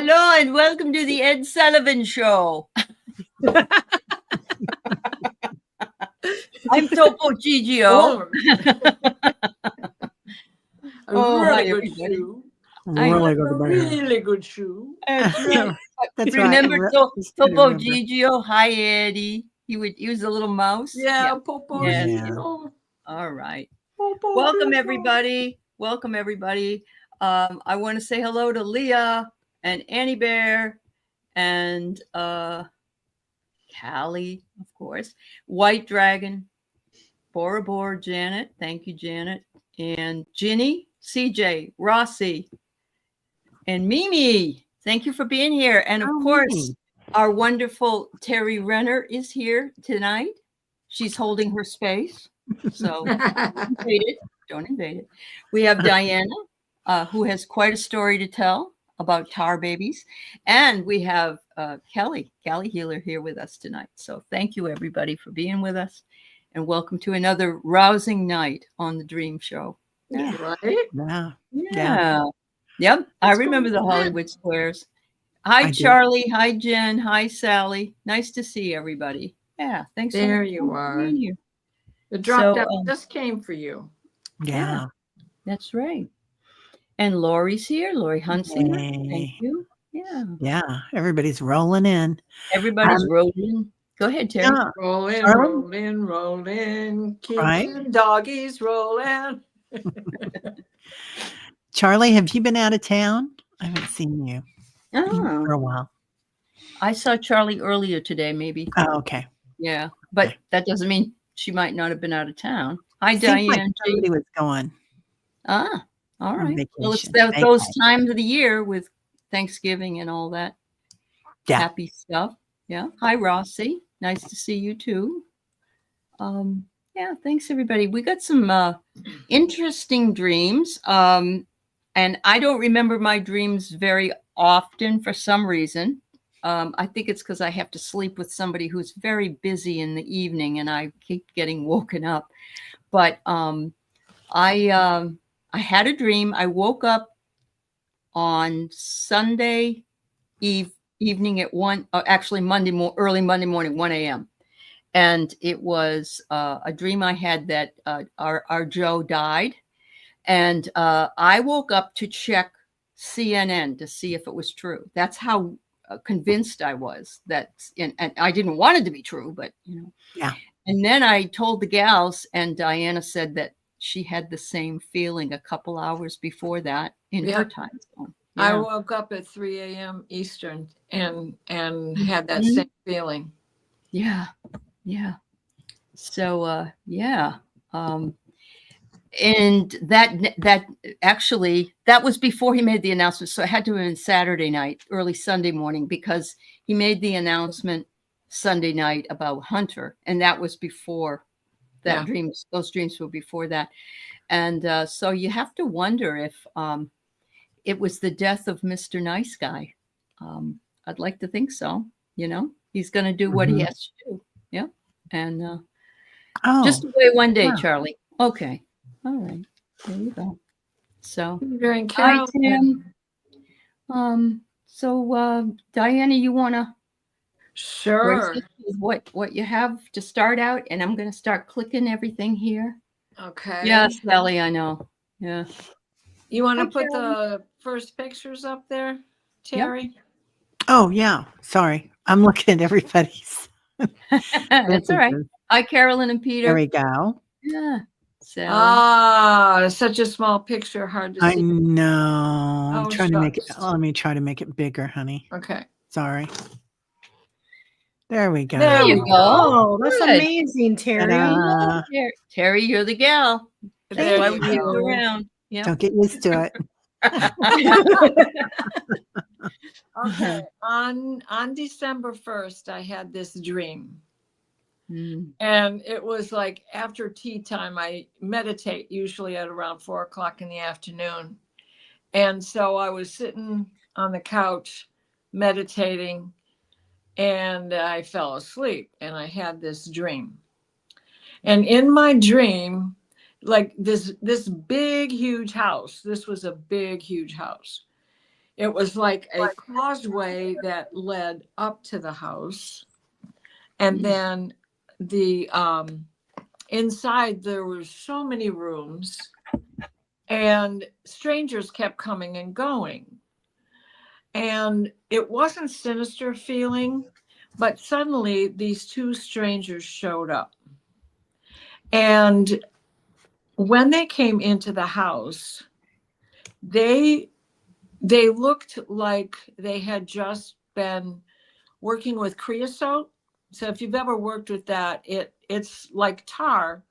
Hello and welcome to the Ed Sullivan Show. I'm Topo Gigio. Really good shoe. That's right. That's Remember right. Topo Gigio? Hi, Eddie. He was a little mouse. Yeah, Popo Gigio. All right. Popo Welcome, Gigio. everybody. Welcome, everybody. I want to say hello to Leah and Annie Bear and Callie, of course, White Dragon, Bora Bora, Janet. Thank you, Janet. And Ginny, CJ, Rossi, and Mimi. Thank you for being here. And of course, our wonderful Teri Renner is here tonight. She's holding her space. So don't invade it. We have Diana, who has quite a story to tell about tar babies. And we have Callie Healer here with us tonight. So thank you, everybody, for being with us. And welcome to another rousing night on the Dream Show. Yeah. Right? Yeah. Yep. I remember the Hollywood Squares. Hi, Charlie. Hi, Jen. Hi, Sally. Nice to see everybody. Yeah. Thanks. There you are. The drop down just came for you. Yeah. That's right. And Lori's here. Lori Hunsinger. Thank you. Yeah. Yeah. Everybody's rolling in. Everybody's rolling. Go ahead, Teri. Yeah. Rolling. Keep the doggies rolling. Charlie, have you been out of town? I haven't seen you for a while. I saw Charlie earlier today, maybe. Oh, okay. Yeah. But that doesn't mean she might not have been out of town. Hi, Diane. Diane. Somebody was going. All right. Well, it's those times of the year with Thanksgiving and all that happy stuff. Yeah. Hi, Rossi. Nice to see you too. Yeah. Thanks, everybody. We got some interesting dreams. And I don't remember my dreams very often for some reason. I think it's because I have to sleep with somebody who's very busy in the evening and I keep getting woken up. But I had a dream. I woke up on Sunday evening at actually early Monday morning, 1 a.m. And it was a dream I had that our Joe died. And I woke up to check CNN to see if it was true. That's how convinced I was and I didn't want it to be true, but Yeah. And then I told the gals, and Diana said that she had the same feeling a couple hours before that in her time zone. Yeah. I woke up at 3 a.m. Eastern and had that same feeling. Yeah. So and that actually, that was before he made the announcement. So it had to have been Saturday night, early Sunday morning, because he made the announcement Sunday night about Hunter. And that was before that those dreams were before that. And so you have to wonder if it was the death of Mr. Nice Guy. I'd like to think so. He's going to do what he has to do. Yeah. And just wait one day, Charlie. Okay. All right, there you go. So, hi, Tim. So, Diana, you wanna what you have to start out, and I'm gonna start clicking everything here. Okay. Yes, Sally, I know. Yeah. You want to put the first pictures up there, Teri? Yep. Oh yeah. Sorry, I'm looking at everybody's. That's all right. Hi, Carolyn and Peter. There we go. Yeah. Such a small picture, hard to see. I know. I'm trying to make it. Let me try to make it bigger, honey. Okay. Sorry. There we go. There you go. Oh, that's amazing, Teri. Teri, you're the gal. That's why we keep you around. Yeah. Don't get used to it. Okay. On December 1st, I had this dream. And it was like after tea time. I meditate usually at around 4 o'clock in the afternoon. And so I was sitting on the couch meditating and I fell asleep and I had this dream. And in my dream, like this big, huge house, this was a big, huge house. It was like a causeway that led up to the house. And then the inside there were so many rooms, and strangers kept coming and going. And it wasn't sinister feeling, but suddenly these two strangers showed up. And when they came into the house, they looked like they had just been working with creosote. So if you've ever worked with that, it's like tar,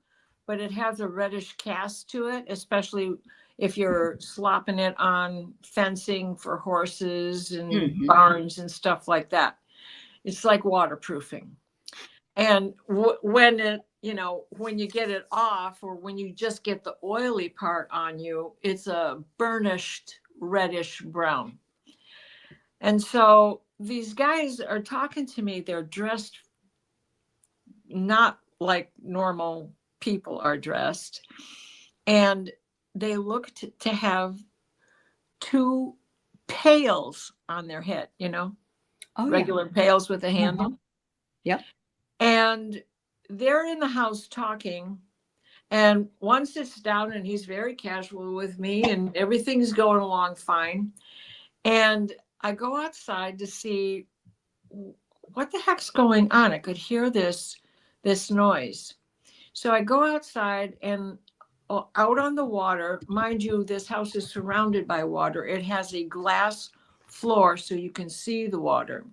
but it has a reddish cast to it, especially if you're slopping it on fencing for horses and barns and stuff like that. It's like waterproofing. And when it, when you get it off, or when you just get the oily part on you, it's a burnished reddish brown. And so these guys are talking to me. They're dressed not like normal people are dressed. And they look to have two pails on their head, regular pails with a handle. Yep. And they're in the house talking. And one sits down and he's very casual with me, and everything's going along fine. And I go outside to see what the heck's going on. I could hear this noise. So I go outside, and out on the water, mind you, this house is surrounded by water. It has a glass floor so you can see the water.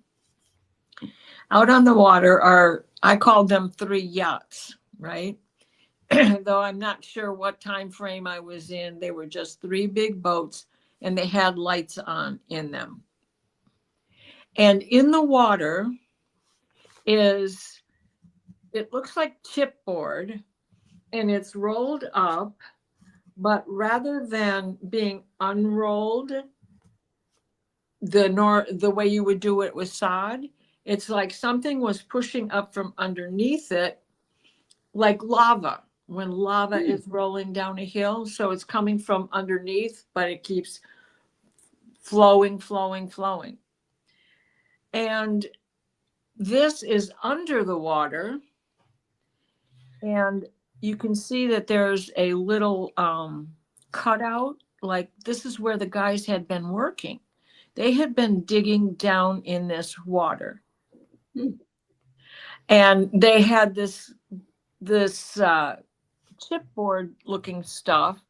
Out on the water are, I called them 3 yachts, right? Though I'm not sure what time frame I was in. They were just 3 big boats, and they had lights on in them. And in the water it looks like chipboard, and it's rolled up, but rather than being unrolled the way you would do it with sod, it's like something was pushing up from underneath it, like lava, when lava is rolling down a hill. So it's coming from underneath, but it keeps flowing. And this is under the water. And you can see that there's a little cutout, like this is where the guys had been working. They had been digging down in this water. And they had this chipboard looking stuff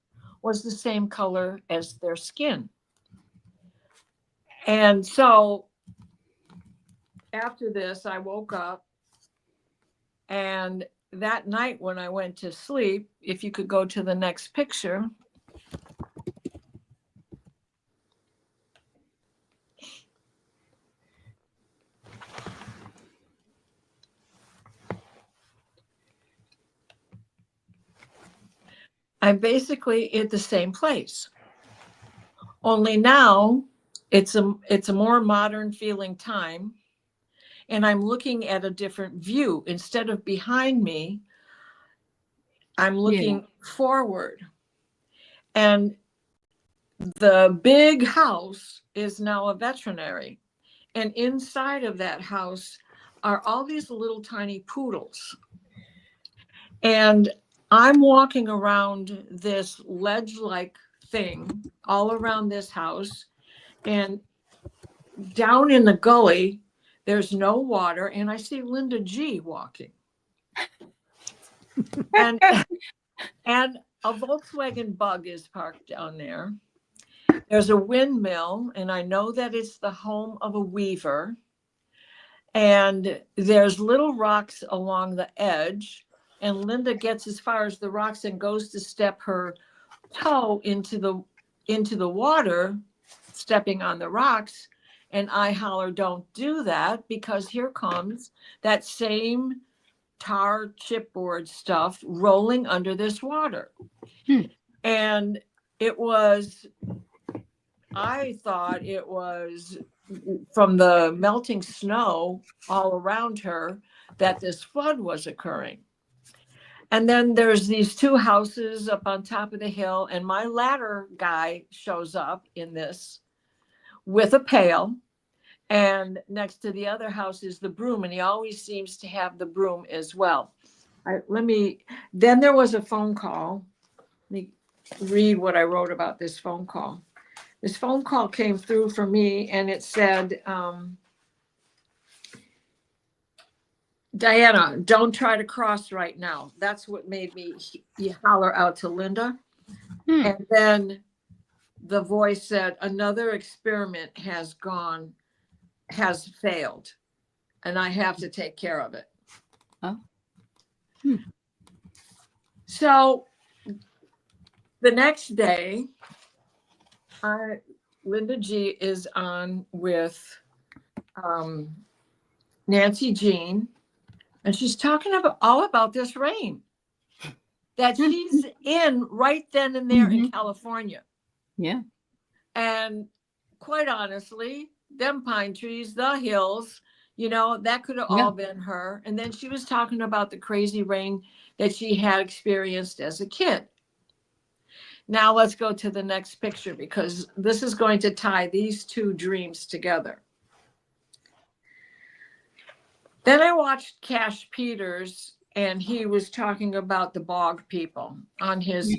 was the same color as their skin. And so after this, I woke up, and that night when I went to sleep, if you could go to the next picture. I'm basically at the same place. Only now it's a more modern feeling time. And I'm looking at a different view. Instead of behind me, I'm looking forward. And the big house is now a veterinary. And inside of that house are all these little tiny poodles. And I'm walking around this ledge-like thing all around this house. And down in the gully, there's no water, and I see Linda G walking. and a Volkswagen Bug is parked down there. There's a windmill, and I know that it's the home of a weaver. And there's little rocks along the edge, and Linda gets as far as the rocks and goes to step her toe into the water, stepping on the rocks. And I holler, don't do that, because here comes that same tar chipboard stuff rolling under this water. And I thought it was from the melting snow all around her that this flood was occurring. And then there's these 2 houses up on top of the hill, and my ladder guy shows up in this with a pail. And next to the other house is the broom. And he always seems to have the broom as well. Then there was a phone call. Let me read what I wrote about this phone call. This phone call came through for me, and it said, Diana, don't try to cross right now. That's what made me holler out to Linda. And then the voice said, another experiment has failed, and I have to take care of it. Oh. So the next day, Linda G is on with Nancy Jean, and she's talking all about this rain that she's in right then and there in California. Yeah. And quite honestly, them pine trees, the hills, that could have all been her. And then she was talking about the crazy rain that she had experienced as a kid. Now let's go to the next picture, because this is going to tie these two dreams together. Then I watched Cash Peters, and he was talking about the bog people on his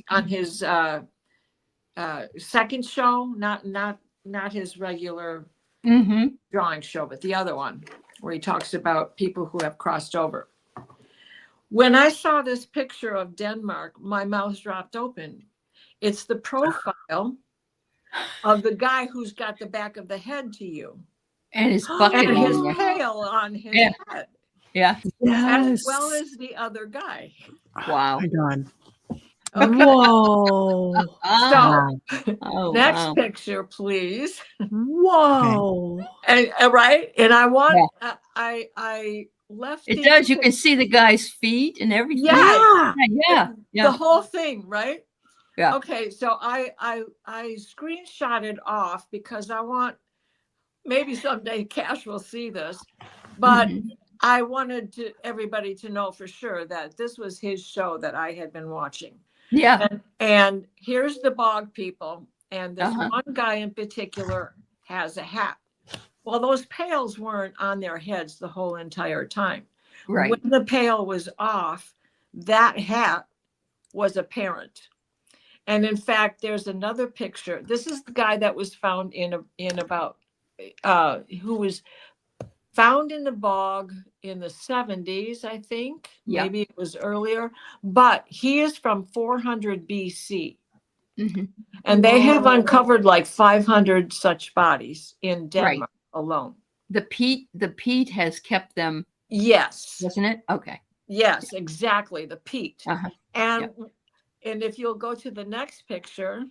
second show, not his regular drawing show, but the other one where he talks about people who have crossed over. When I saw this picture of Denmark, my mouth dropped open. It's the profile of the guy who's got the back of the head to you. And his bucket and his on pail on his head. Yeah. As well as the other guy. Wow. My God. Okay. Whoa. So, next picture, please. Whoa. And right? And I want I left it does. You can see the guy's feet and everything. Yeah. The whole thing, right? Yeah. Okay, so I screenshotted off because I want, maybe someday Cash will see this, but I wanted everybody to know for sure that this was his show that I had been watching. Yeah. And here's the bog people, and this one guy in particular has a hat. Well, those pails weren't on their heads the whole entire time. Right. When the pail was off, that hat was apparent. And in fact, there's another picture. This is the guy that was found who was found in the bog in the 70s, I think. Maybe it was earlier, but he is from 400 BC. And they have uncovered like 500 such bodies in Denmark alone. The peat has kept them. Yes. Isn't it? Okay. Yes, exactly. The peat. And if you'll go to the next picture.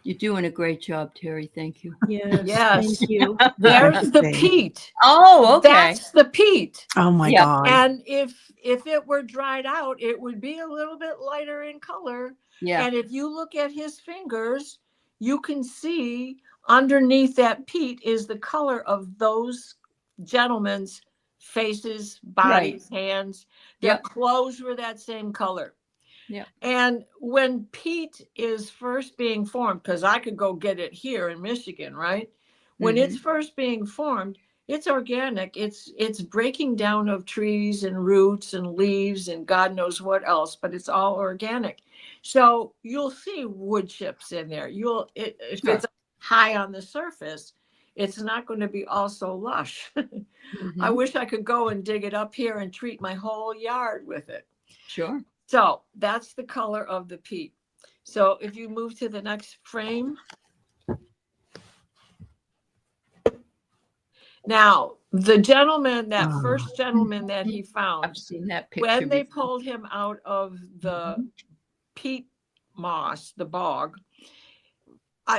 You're doing a great job, Teri. Thank you. Yes. Thank you. There's the peat. Oh, okay. That's the peat. Oh my God. And if it were dried out, it would be a little bit lighter in color. Yeah. And if you look at his fingers, you can see underneath that peat is the color of those gentlemen's faces, bodies, hands. Their clothes were that same color. Yeah. And when peat is first being formed, because I could go get it here in Michigan, right? When it's first being formed, it's organic. It's breaking down of trees and roots and leaves and God knows what else, but it's all organic. So you'll see wood chips in there. If it's high on the surface, it's not going to be all so lush. I wish I could go and dig it up here and treat my whole yard with it. Sure. So that's the color of the peat. So if you move to the next frame. Now, the gentleman, that first gentleman that he found, I've seen that picture when they pulled him out of the peat moss, the bog,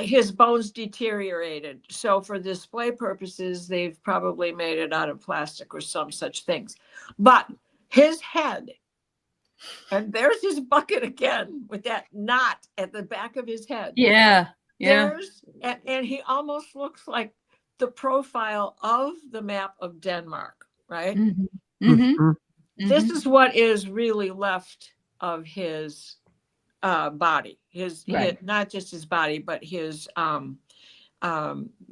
his bones deteriorated. So for display purposes, they've probably made it out of plastic or some such things. But his head, and there's his bucket again with that knot at the back of his head. Yeah. And he almost looks like the profile of the map of Denmark, right? This is what is really left of his body, his not just his body, but his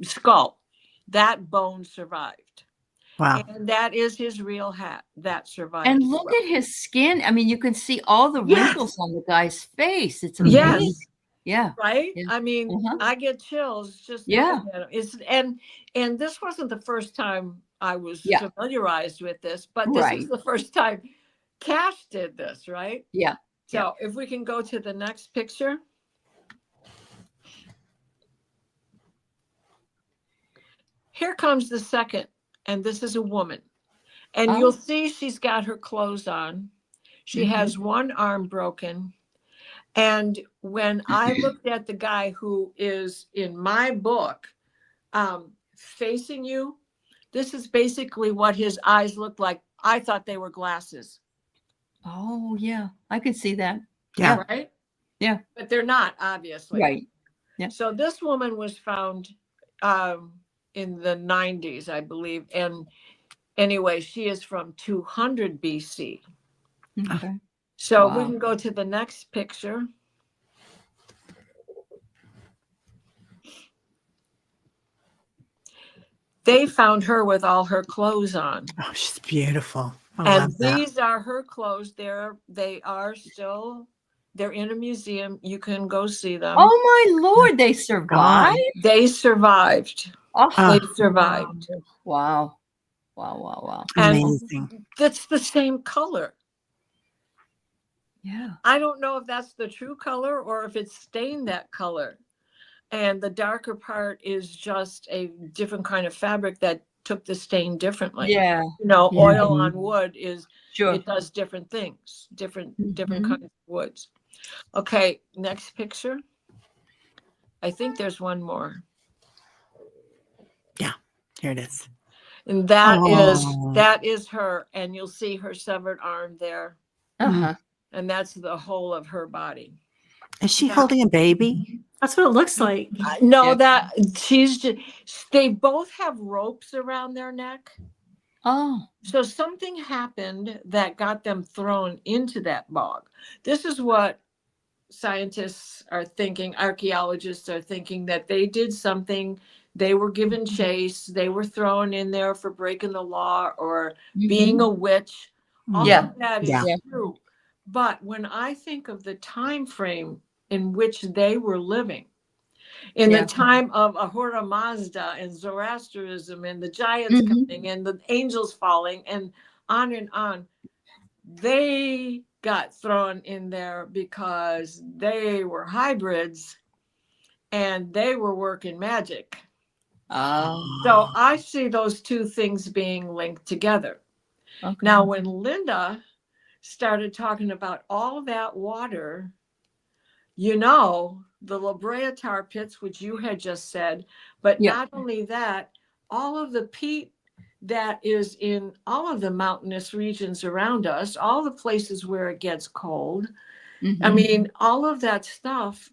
skull. That bone survived. Wow. And that is his real hat. That survived. And look at his skin. I mean, you can see all the wrinkles on the guy's face. It's amazing. Yes. Yeah. Right? Yeah. I mean, I get chills just looking at him. It's and this wasn't the first time I was familiarized with this, but this is the first time Cash did this, right? Yeah. So if we can go to the next picture. Here comes the second, and this is a woman. And you'll see she's got her clothes on. She has one arm broken. And when I looked at the guy who is in my book facing you, this is basically what his eyes look like. I thought they were glasses. Oh, yeah. I could see that. Yeah. Right? Yeah. But they're not, obviously. Right. Yeah. So this woman was found in the 90s, I believe. And anyway, she is from 200 BC. Okay. So we can go to the next picture. They found her with all her clothes on. Oh, she's beautiful. And these are her clothes. They are still, they're in a museum. You can go see them. Oh my Lord, they survived? They survived. They survived. Wow. Wow, wow, wow. Amazing. And that's the same color. Yeah. I don't know if that's the true color or if it's stained that color. And the darker part is just a different kind of fabric that took the stain differently. Yeah. You know, oil on wood is, sure. It does different things, different kinds of woods. Okay, next picture. I think there's one more. Yeah, here it is. And that is her. And you'll see her severed arm there. And that's the whole of her body. Is she holding a baby? That's what it looks like. No, that she's just, they both have ropes around their neck. Oh. So something happened that got them thrown into that bog. This is what scientists are thinking, archaeologists are thinking, that they did something, they were given chase, they were thrown in there for breaking the law or being a witch. All of that is true. But when I think of the time frame in which they were living, in the time of Ahura Mazda and Zoroastrianism and the giants coming and the angels falling and on, they got thrown in there because they were hybrids and they were working magic. So I see those two things being linked together. Okay. Now, when Linda started talking about all that water, you know, the La Brea tar pits, which you had just said, but not only that, all of the peat that is in all of the mountainous regions around us, all the places where it gets cold. I mean, all of that stuff,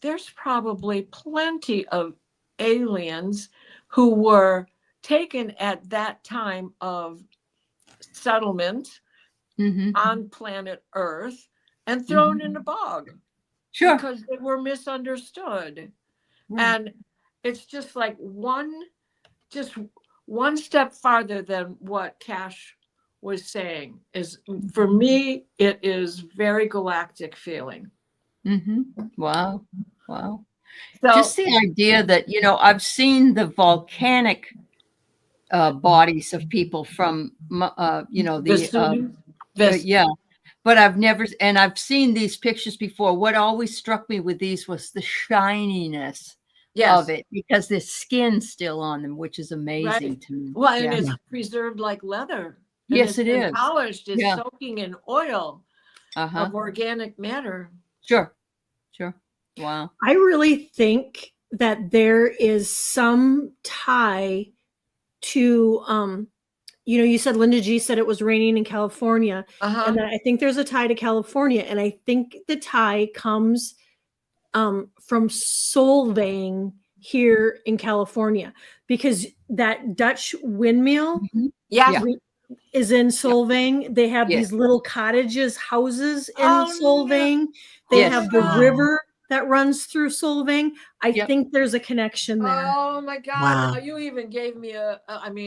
there's probably plenty of aliens who were taken at that time of settlement on planet Earth and thrown in the bog. Sure. Because they were misunderstood. And it's just like one step farther than what Cash was saying. Is, for me, it is very galactic feeling. Wow. Wow. So, just the idea that, you know, I've seen the volcanic bodies of people from, you know, but I've never, and I've seen these pictures before. What always struck me with these was the shininess of it, because there's skin still on them, which is amazing to me. Well, and it's preserved like leather. And yes, it is. Polished, it's soaking in oil of organic matter. Sure. Wow. I really think that there is some tie to, you know, you said Linda G said it was raining in California, and I think there's a tie to California, and I think the tie comes from Solvang here in California, because that Dutch windmill is in Solvang. They have these little cottages, houses in Solvang. They have the river that runs through Solvang. I think there's a connection there. Oh my God. Wow. Now you even gave me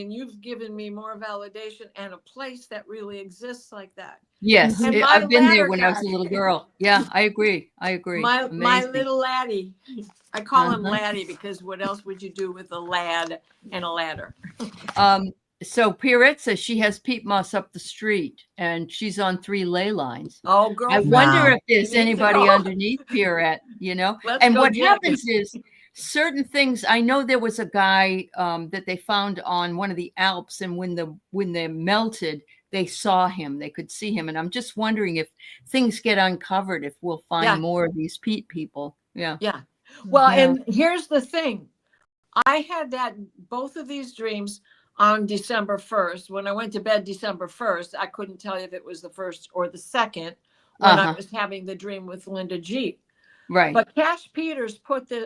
you've given me more validation and a place that really exists like that. Yes. And I've been there ladder when I was a guy. little girl. Yeah, I agree. My Amazing. little laddie. I call him laddie because what else would you do with a lad and a ladder? So Pierrette says she has peat moss up the street and she's on 3 ley lines. Oh, girl. I wonder if there's You need to anybody go. underneath Pierrette, you know? Let's And go what get happens is certain things, I know there was a guy that they found on one of the Alps, and when they melted, they saw him, they could see him. And I'm just wondering if things get uncovered, if we'll find more of these peat people. Yeah. Yeah. Well, and here's the thing. I had both of these dreams on December 1st. When I went to bed December 1st, I couldn't tell you if it was the 1st or the 2nd when I was having the dream with Linda G. Right. But Cash Peters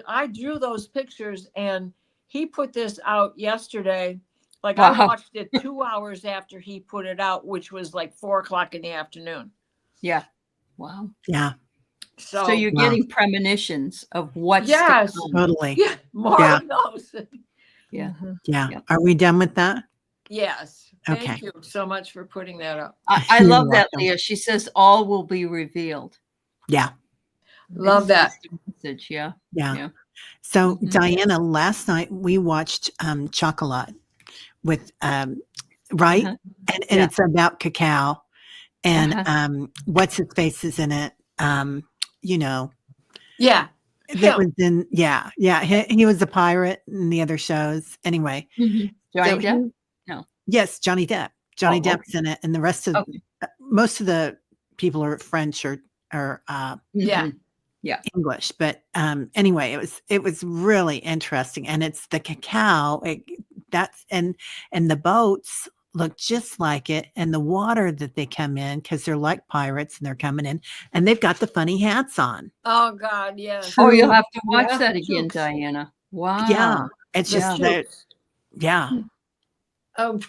I drew those pictures and he put this out yesterday. Like I watched it 2 hours after he put it out, which was like 4:00 in the afternoon. Yeah. Wow. Yeah. So you're getting premonitions of what's to come. Totally. Yeah. More of those. Yeah. Yeah. Are we done with that? Yes. Okay. Thank you so much for putting that up. I love that, Leah. She says all will be revealed. Yeah. Love that. Message. Yeah. So Diana, last night we watched Chocolat with right? And it's about cacao and what's his face is in it. You know. Yeah. That was in he was a pirate in the other shows. Anyway. Johnny Depp? No. Yes, Johnny Depp. Johnny Depp's in it, and the rest of most of the people are French or English. But anyway, it was really interesting, and it's the cacao. And the boats look just like it, and the water that they come in because they're like pirates and they're coming in, and they've got the funny hats on. Oh God, yes. Oh, you'll have to watch that again, Diana. Wow. Yeah, it's just that. Yeah.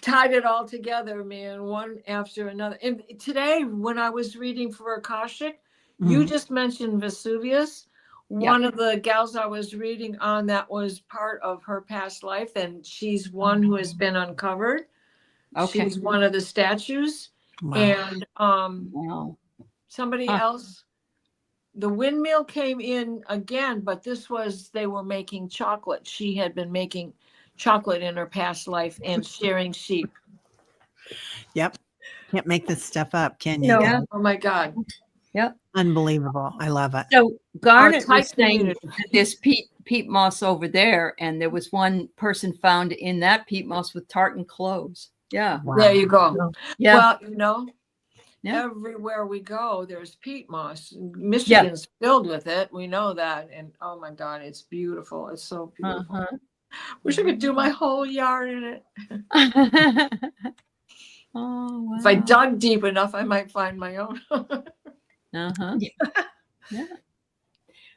Tied it all together, man, one after another. And today, when I was reading for Akashic, you just mentioned Vesuvius. One of the gals I was reading on that was part of her past life, and she's one who has been uncovered. Okay. She's one of the statues. Wow. And somebody else, the windmill came in again, but they were making chocolate. She had been making chocolate in her past life and shearing sheep. Yep. Can't make this stuff up, can you? No. Yeah. Oh my God. Yep. Unbelievable. I love it. So Garnet was saying that there's peat moss over there, and there was one person found in that peat moss with tartan clothes. Yeah. Wow. There you go. Yeah. Well, everywhere we go, there's peat moss. Michigan's filled with it. We know that. And oh my God, it's beautiful. It's so beautiful. Wish I could do my whole yard in it. Oh, wow. If I dug deep enough, I might find my own. Yeah.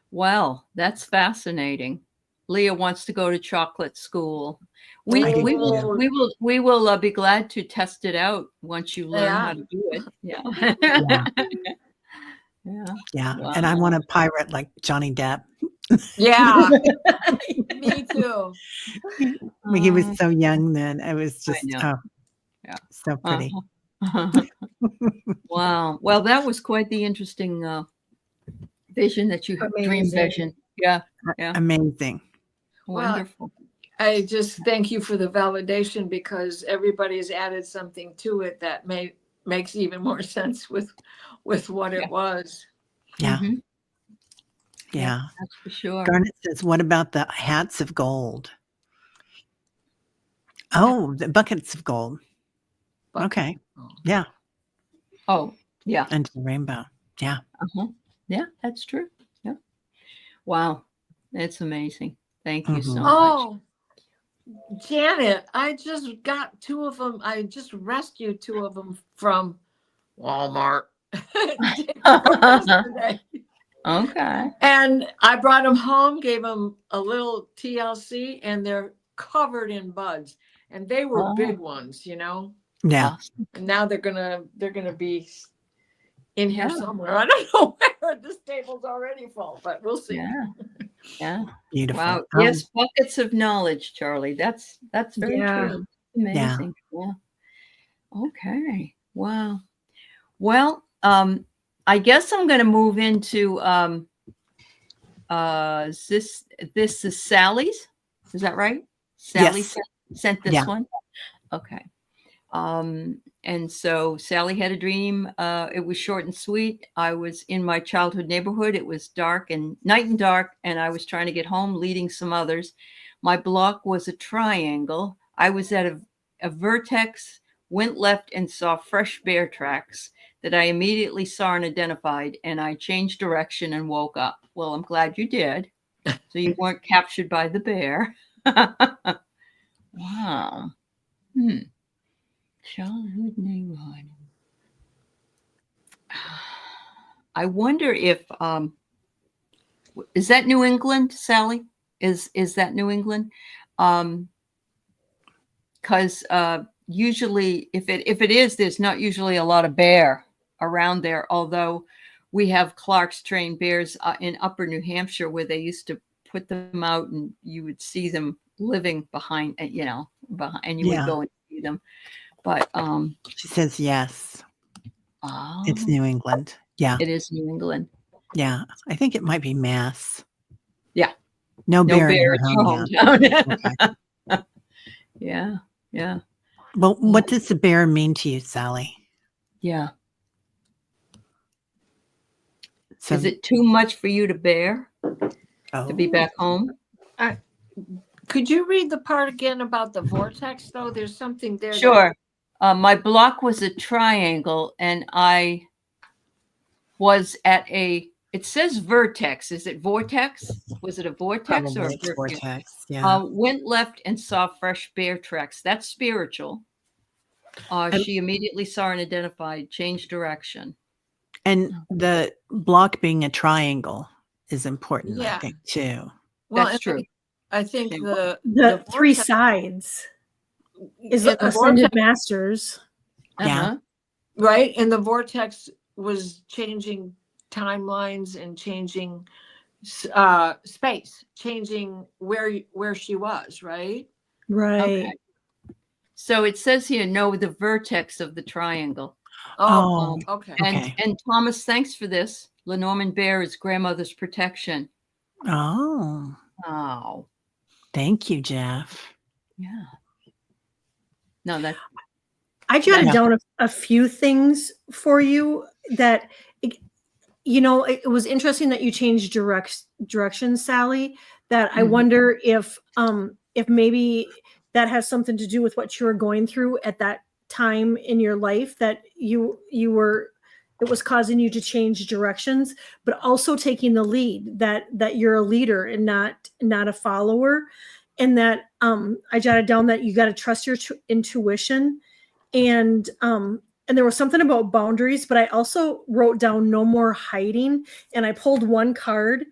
Well, that's fascinating. Leah wants to go to chocolate school. We will be glad to test it out once you learn how to do it. Yeah. Yeah. Wow. And I want a pirate like Johnny Depp. Yeah. Me too. He was so young then. It was just so pretty. Wow. Well, that was quite the interesting vision that you dream vision. Yeah. Amazing. Wonderful. Well, I just thank you for the validation, because everybody has added something to it that makes even more sense with what it was. Yeah. Mm-hmm. Yeah. That's for sure. Garnet says, what about the hats of gold? Oh, the buckets of gold. Okay. Yeah. Oh, yeah. And the rainbow. Yeah. Yeah, that's true. Yeah. Wow. It's amazing. Thank you so much. Oh, Janet, I just got 2 of them. I just rescued 2 of them from Walmart. Okay. And I brought them home, gave them a little TLC, and they're covered in buds. And they were big ones, Yeah. And now they're gonna be in here somewhere. I don't know This table's already full, but we'll see. Yeah. Yeah. Beautiful. Wow. Yes, buckets of knowledge, Charlie. That's very true. Amazing. Yeah. Okay. Wow. Well, I guess I'm going to move into this is Sally's. Is that right? Sally sent this one. Okay. And so Sally had a dream. It was short and sweet. I was in my childhood neighborhood. It was dark and night and dark, and I was trying to get home, leading some others. My block was a triangle. I was at a vertex, went left and saw fresh bear tracks that I immediately saw and identified, and I changed direction and woke up. Well, I'm glad you did. So you weren't captured by the bear. Wow. Childhood neighborhood. I wonder if is that New England, Sally? Is that New England? Because usually, if it is, there's not usually a lot of bear around there. Although we have Clark's trained bears in Upper New Hampshire, where they used to put them out, and you would see them living behind, and you would go and see them. But she says yes. It's New England. Yeah. It is New England. Yeah. I think it might be Mass. Yeah. No bear in your hometown. Okay. Yeah. Yeah. Well, what does the bear mean to you, Sally? Yeah. So, is it too much for you to bear to be back home? Could you read the part again about the vortex, though? There's something there. Sure. My block was a triangle, and I was at it says vertex. Is it vortex? Was it a vortex or a vortex? Yeah. Went left and saw fresh bear tracks. That's spiritual. She immediately saw and identified, changed direction. And the block being a triangle is important, I think, too. Well, that's true. I think the three sides is ascended masters. Yeah. Right. And the vortex was changing timelines and changing space, changing where she was, right? Right. Okay. So it says here, know the vertex of the triangle. Oh, okay. And Thomas, thanks for this. Lenormand bear is grandmother's protection. Oh. Thank you, Jeff. Yeah. No, that I jotted down a few things for you that, it was interesting that you changed direction, Sally, that I wonder if maybe that has something to do with what you were going through at that time in your life, that it was causing you to change directions, but also taking the lead, that you're a leader and not a follower. And that I jotted down that you got to trust your intuition. And there was something about boundaries, but I also wrote down no more hiding. And I pulled one card,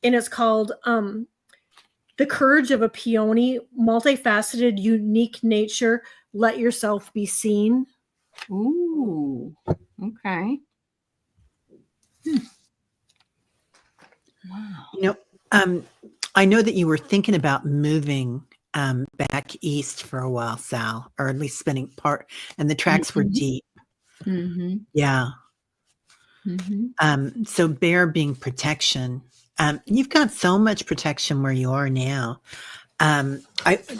and it's called The Courage of a Peony, Multifaceted, Unique Nature, Let Yourself Be Seen. Ooh, okay. Wow. I know that you were thinking about moving back east for a while, Sal, or at least spending part, and the tracks were deep. Mm-hmm. Yeah. Mm-hmm. So bear being protection. You've got so much protection where you are now.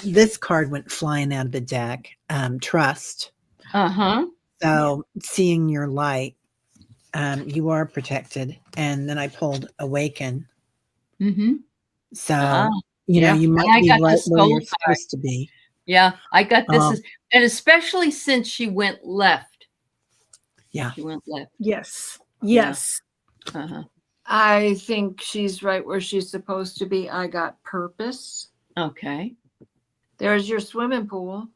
This card went flying out of the deck. Trust. So seeing your light, you are protected. And then I pulled awaken. Mm-hmm. So you might be right where you're supposed to be. Yeah, I got this, and especially since she went left. Yeah, she went left. Yes. I think she's right where she's supposed to be. I got purpose. Okay. There's your swimming pool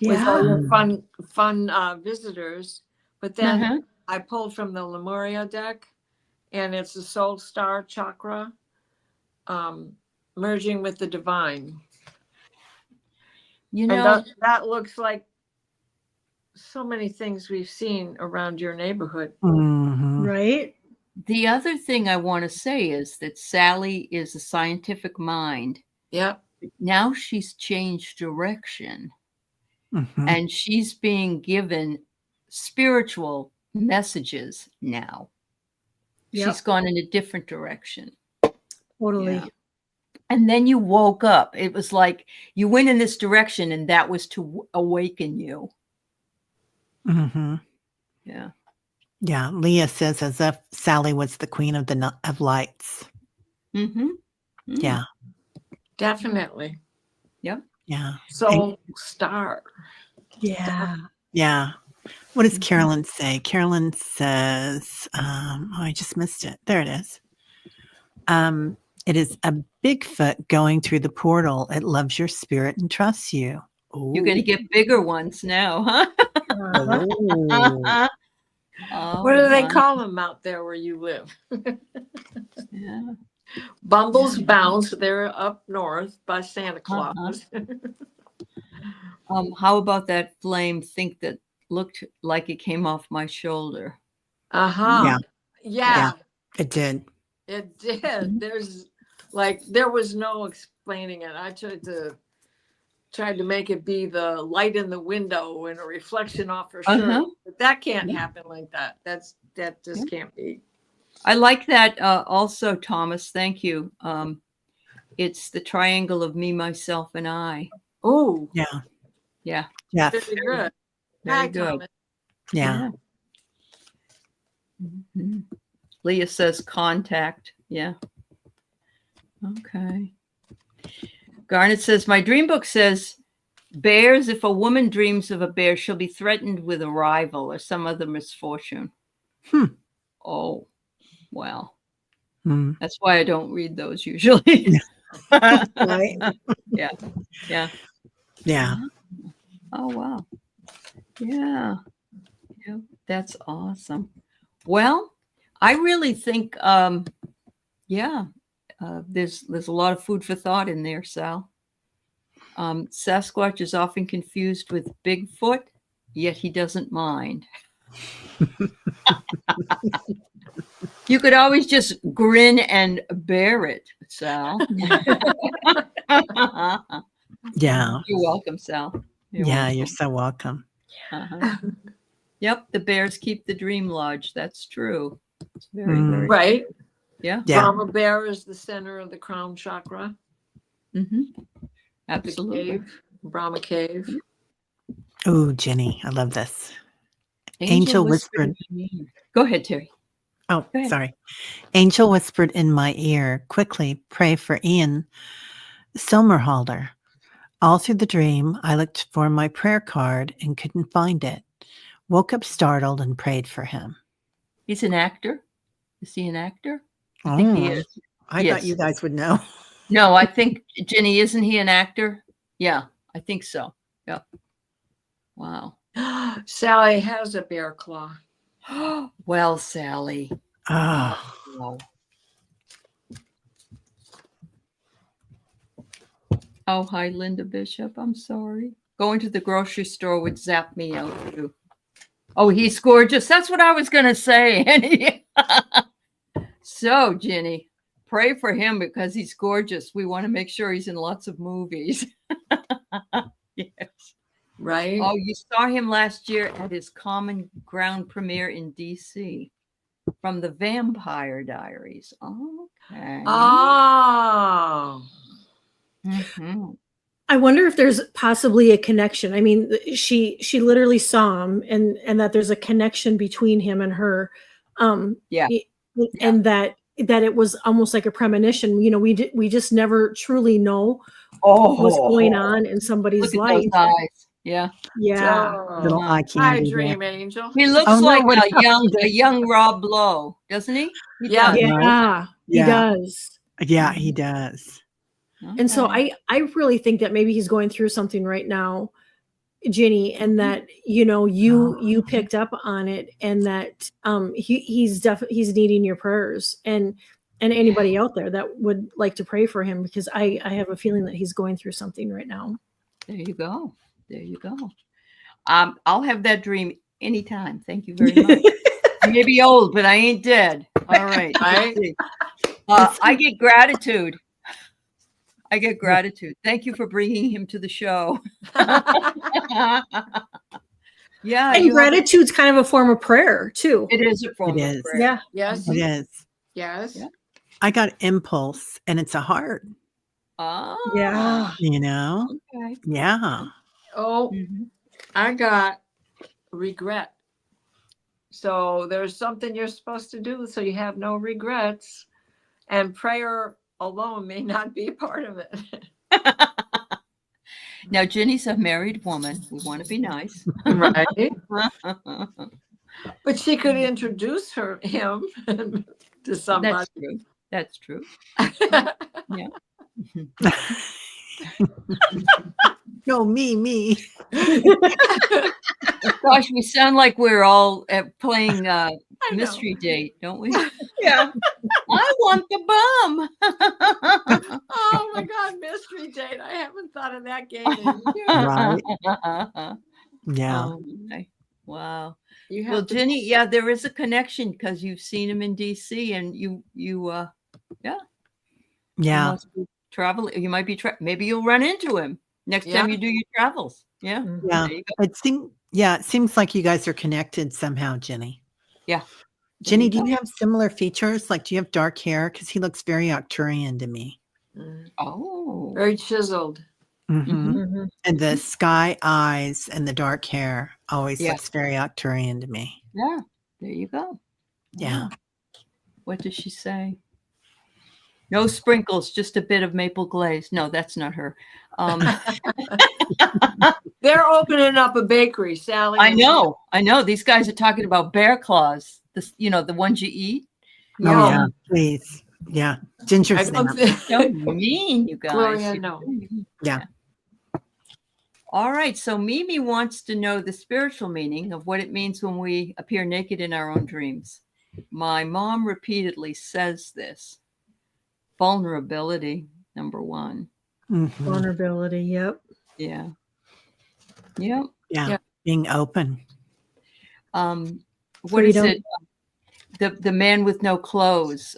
with all your fun visitors. But then I pulled from the Lemuria deck, and it's the Soul Star chakra, merging with the divine. And that looks like so many things we've seen around your neighborhood. Mm-hmm. Right? The other thing I want to say is that Sally is a scientific mind. Yep. Now she's changed direction, and she's being given spiritual messages now. Yep. She's gone in a different direction. Totally. Yeah. And then you woke up. It was like you went in this direction, and that was to awaken you. Yeah. Yeah. Leah says, as if Sally was the queen of of lights. Yeah. Definitely. Yep. Yeah. So star. Yeah. Yeah. What does Carolyn say? Carolyn says, I just missed it. There it is. It is a Bigfoot going through the portal. It loves your spirit and trusts you. Ooh. You're going to get bigger ones now, huh? What do they call them out there where you live? Yeah. Bumbles bounce. They're up north by Santa Claus. How about that flame think that looked like it came off my shoulder? Yeah. It did. It did. There was no explaining it. I tried to make it be the light in the window and a reflection off her shirt. But that can't happen like that. That just can't be. I like that also, Thomas. Thank you. It's the triangle of me, myself, and I. Oh. Yeah. Yeah. Yeah. Very good. Very good. Thomas. Yeah. Leah says contact. Yeah. Okay. Garnet says, my dream book says, bears, if a woman dreams of a bear, she'll be threatened with a rival or some other misfortune. Oh, well. That's why I don't read those usually. Right. Yeah. Yeah. Yeah. Oh, wow. Yeah. Yeah. That's awesome. Well, I really think, there's a lot of food for thought in there, Sal. Sasquatch is often confused with Bigfoot, yet he doesn't mind. You could always just grin and bear it, Sal. Yeah. You're welcome, Sal. You're so welcome. Yep, the bears keep the dream lodge. That's true. It's very, very right. Yeah. Brahma bear is the center of the crown chakra. Absolutely. Brahma cave. Oh, Jenny, I love this. Angel whispered. Go ahead, Teri. Oh, sorry. Angel whispered in my ear, quickly pray for Ian Somerhalder. All through the dream, I looked for my prayer card and couldn't find it. Woke up startled and prayed for him. He's an actor. Is he an actor? I think he is. I thought you guys would know. No, I think, Jenny, isn't he an actor? Yeah, I think so. Yeah. Wow. Sally has a bear claw. Well, Sally. Oh. Oh, hi, Linda Bishop. I'm sorry. Going to the grocery store would zap me out too. Oh, he's gorgeous. That's what I was going to say. So, Jenny, pray for him because he's gorgeous. We want to make sure he's in lots of movies. Yes. Right. Oh, you saw him last year at his Common Ground premiere in DC from the Vampire Diaries. Okay. Oh. I wonder if there's possibly a connection. I mean, she literally saw him, and that there's a connection between him and her. And that it was almost like a premonition. You know, we just never truly know what's going on in somebody's life. Those eyes. Yeah. Yeah. Little eye candy. Hi, Dream Angel. He looks like a young Rob Lowe, doesn't he? He does. He does. Yeah, he does. Okay. And so I really think that maybe he's going through something right now, Jenny, and that, you know, you picked up on it, and that he's needing your prayers, and anybody out there that would like to pray for him, because I have a feeling that he's going through something right now. There you go. There you go. I'll have that dream anytime. Thank you very much. I may be old, but I ain't dead. All right. Right? I get gratitude. Thank you for bringing him to the show. Yeah. And gratitude's kind of a form of prayer too. It is a form of prayer. Yeah. Yes. It is. Yes. Yeah. I got impulse, and it's a heart. Oh. Yeah. You know? Okay. Yeah. Oh, I got regret. So there's something you're supposed to do so you have no regrets. And prayer alone may not be part of it. Now, Jenny's a married woman. We want to be nice. Right. But she could introduce him to somebody. That's true. Yeah. No, me. Gosh, we sound like we're all playing mystery date, don't we? Yeah. I want the bum. Oh my God, mystery date. I haven't thought of that game in years. Right. Yeah. Oh, my. Wow. You have Well, to- Jenny, yeah, there is a connection because you've seen him in DC, and you Yeah. must be traveling. You might be maybe you'll run into him next time you do your travels. Yeah. Yeah. There you go. It seems like you guys are connected somehow, Jenny. Yeah. Jenny, do you have similar features? Like, do you have dark hair? Because he looks very Arcturian to me. Oh. Very chiseled. And the sky eyes and the dark hair always looks very Arcturian to me. Yeah. There you go. Yeah. What does she say? No sprinkles, just a bit of maple glaze. No, that's not her. They're opening up a bakery, Sally. I know. These guys are talking about bear claws. The ones you eat. Oh, yeah. Please. Yeah. Ginger snap. So mean, you guys. Gloria, no. Yeah. All right. So Mimi wants to know the spiritual meaning of what it means when we appear naked in our own dreams. My mom repeatedly says this. Vulnerability, number one. Vulnerability. Yep. Yeah. Yep. Yeah. Being open. What is it? The man with no clothes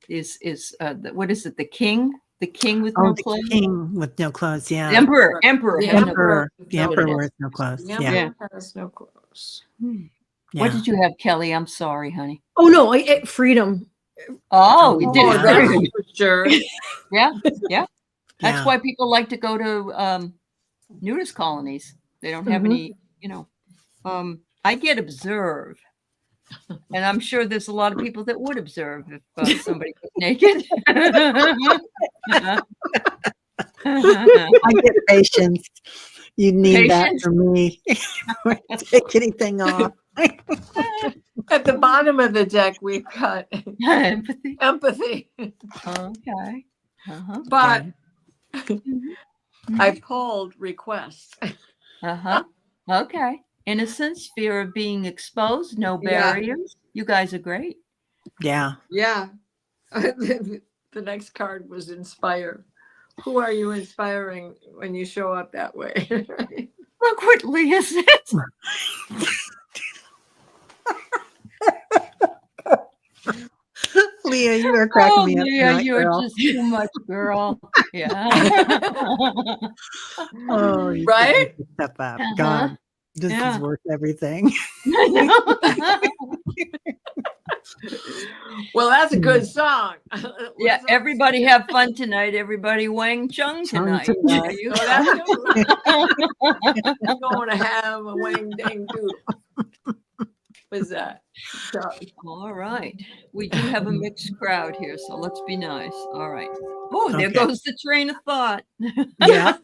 is what is it? The king? The king with no clothes? The king with no clothes. Yeah. The emperor. The emperor with no clothes. The emperor has no clothes. What did you have, Kelly? I'm sorry, honey. Oh no, freedom. Oh, you did. That's for sure. Yeah. That's why people like to go to nudist colonies. They don't have any, I get observed. And I'm sure there's a lot of people that would observe if somebody was naked. I get patience. You need that from me. Take anything off. At the bottom of the deck, we've got empathy. Okay. Uh-huh. But I pulled requests. Okay. Innocence, fear of being exposed, no barriers. You guys are great. Yeah. Yeah. The next card was inspire. Who are you inspiring when you show up that way? Look what Leah says. Leah, you are cracking me up. Leah, you're just too much, girl. Yeah. Oh, you right? Step up. God, this is worth everything. Well, that's a good song. Yeah, everybody have fun tonight. Everybody Wang Chung tonight. You know, that's good. I'm going to have a Wang Dang Doodle. What's that? All right. We do have a mixed crowd here, so let's be nice. All right. Oh, there goes the train of thought. Yeah.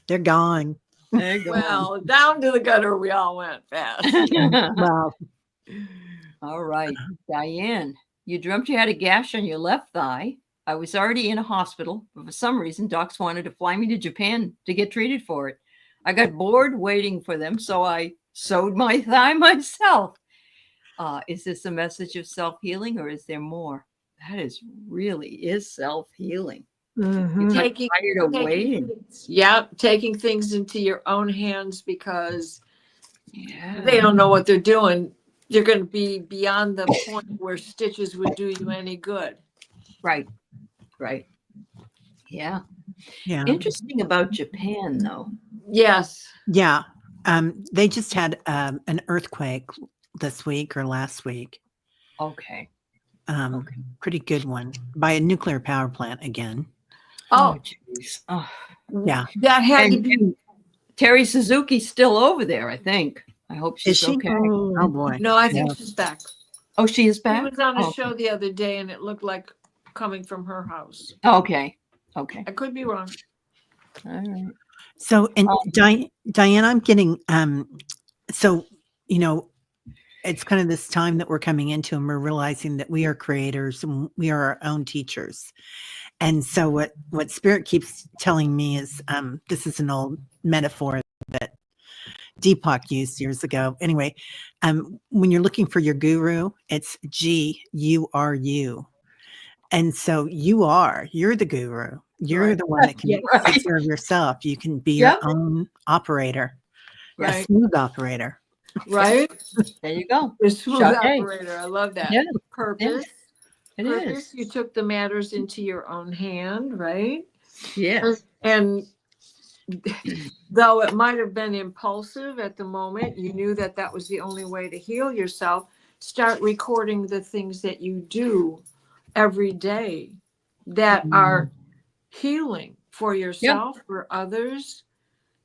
They're gone. Well, down to the gutter we all went fast. Wow. All right. Diane, you dreamt you had a gash on your left thigh. I was already in a hospital, but for some reason, docs wanted to fly me to Japan to get treated for it. I got bored waiting for them, so I sewed my thigh myself. Is this a message of self-healing or is there more? That is self-healing. Taking things into your own hands because they don't know what they're doing. you're going to be beyond the point where stitches would do you any good. Right. Yeah. Yeah. Interesting about Japan, though. Yes. Yeah. They just had an earthquake this week or last week. Okay. Pretty good one by a nuclear power plant again. Oh, jeez. Oh. Yeah. That had to be. And Teri Suzuki's still over there, I think. I hope she's okay. Oh boy. No, I think she's back. Oh, she is back? She was on a show the other day and it looked like coming from her house. Okay. I could be wrong. All right. So, and Diane, I'm getting, so, it's kind of this time that we're coming into and we're realizing that we are creators and we are our own teachers. And so what Spirit keeps telling me is, this is an old metaphor that Deepak used years ago. Anyway, when you're looking for your guru, it's GURU. And so you're the guru. You're the one that can take care of yourself. You can be your own operator, a smooth operator. Right? There you go. A smooth operator. I love that. Yeah. Purpose. It is. You took the matters into your own hand, right? Yeah. And though it might have been impulsive at the moment, you knew that that was the only way to heal yourself. Start recording the things that you do every day that are healing for yourself, for others,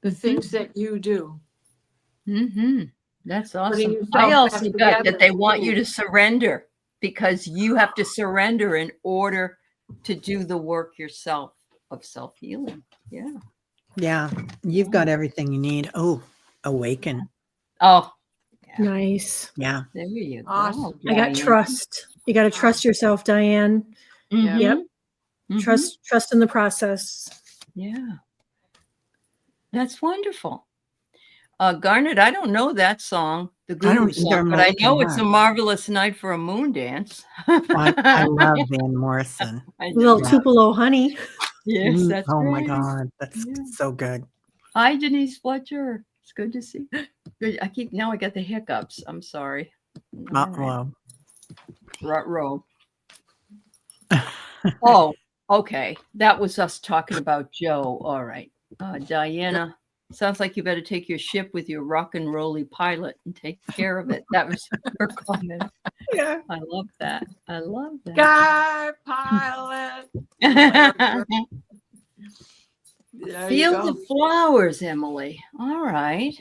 the things that you do. That's awesome. I also got that they want you to surrender because you have to surrender in order to do the work yourself of self-healing. Yeah. Yeah. You've got everything you need. Oh, awaken. Oh, yeah. Nice. Yeah. There you go. Awesome. I got trust. You got to trust yourself, Diane. Yep. Trust in the process. Yeah. That's wonderful. Garnet, I don't know that song, the Guru song, but I know it's a marvelous night for a moon dance. I love Van Morrison. Little Tupelo honey. Yes, that's right. Oh my right. God, that's so good. Hi, Denise Fletcher. It's good to see. Good. Now I got the hiccups. I'm sorry. Well. Row. Oh, okay. That was us talking about Joe. All right. Diana, sounds like you better take your ship with your rock and rolly pilot and take care of it. That was her comment. Yeah. I love that. Sky pilot. Field of Flowers, Emily. All right.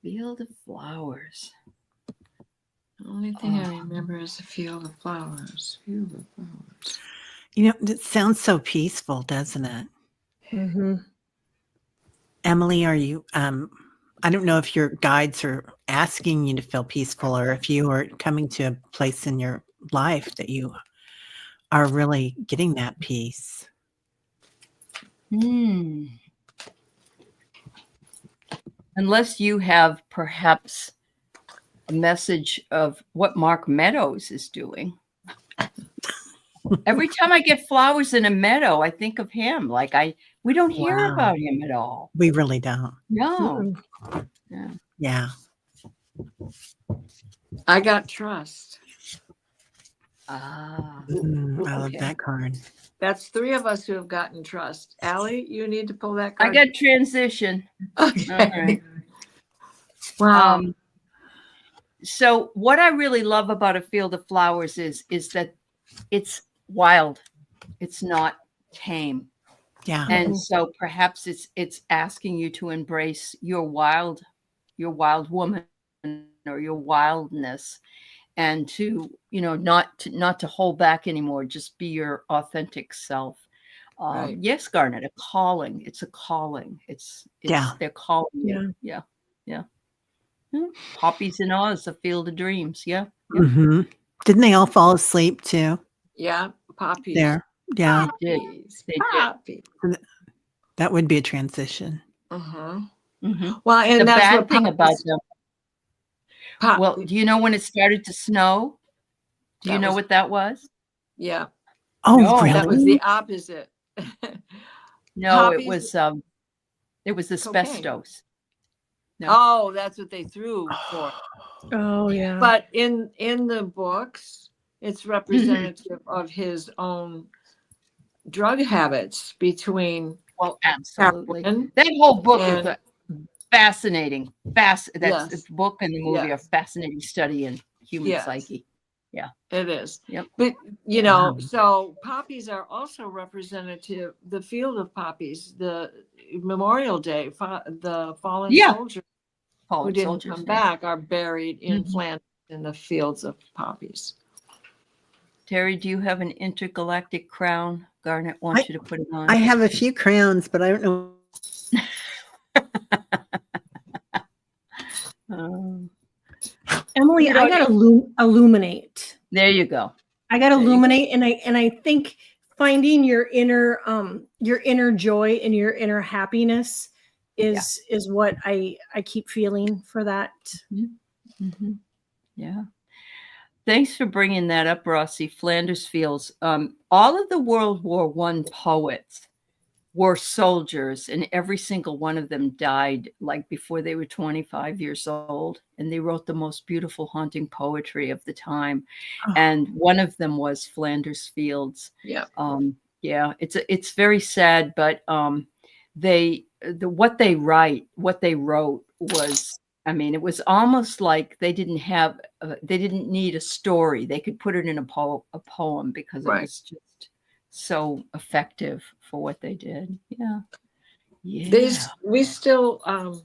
Field of Flowers. The only thing I remember is the field of flowers. Field of flowers. It sounds so peaceful, doesn't it? Mm-hmm. Emily, are you, I don't know if your guides are asking you to feel peaceful or if you are coming to a place in your life that you are really getting that peace. Unless you have perhaps a message of what Mark Meadows is doing. Every time I get flowers in a meadow, I think of him. We don't hear about him at all. We really don't. No. Yeah. I got trust. I love that card. That's 3 of us who have gotten trust. Aley, you need to pull that card. I got transition. Okay. All right. Wow. So what I really love about a field of flowers is that it's wild. It's not tame. Yeah. And so perhaps it's asking you to embrace your wild woman or your wildness, and to, not to hold back anymore, just be your authentic self. Right. Yes, Garnet, a calling. It's a calling. They're calling you. Yeah. Poppies in Oz, a field of dreams. Yeah. Mm-hmm. Didn't they all fall asleep too? Yeah. Poppies. There. Yeah. Poppies. Poppies. That would be a transition. Uh-huh. Mm-hmm. Well, and the that's bad what thing about them. Well, do you know when it started to snow? Do you know what that was? Yeah. Oh, no, really? That was the opposite. No, poppies, it was asbestos. No. Oh, that's what they threw for. Oh yeah. But in the books, it's representative of his own drug habits between absolutely. heroin That whole book is and fascinating. That's yes, book and the movie yes, are fascinating study in human yes, psyche. Yeah, it is. Yep. But you know, so poppies are also representative. The field of poppies, the Memorial Day, the fallen soldiers who didn't come back are buried in Flanders in the fields of poppies. Teri, do you have an intergalactic crown? Garnet wants you to put it on. I have a few crowns, but I don't know. Emily, I got illuminate. There you go. I got illuminate, and I think finding your inner joy and your inner happiness is what I keep feeling for that. Mm-hmm. Yeah. Thanks for bringing that up, Rossi. Flanders Fields. All of the World War I poets were soldiers, and every single one of them died like before they were 25 years old. And they wrote the most beautiful haunting poetry of the time. Oh. And one of them was Flanders Fields. Yeah. It's very sad, but what they wrote was, I mean, it was almost like they didn't need a story. They could put it in a poem because it was just so effective for what they did. Yeah. We still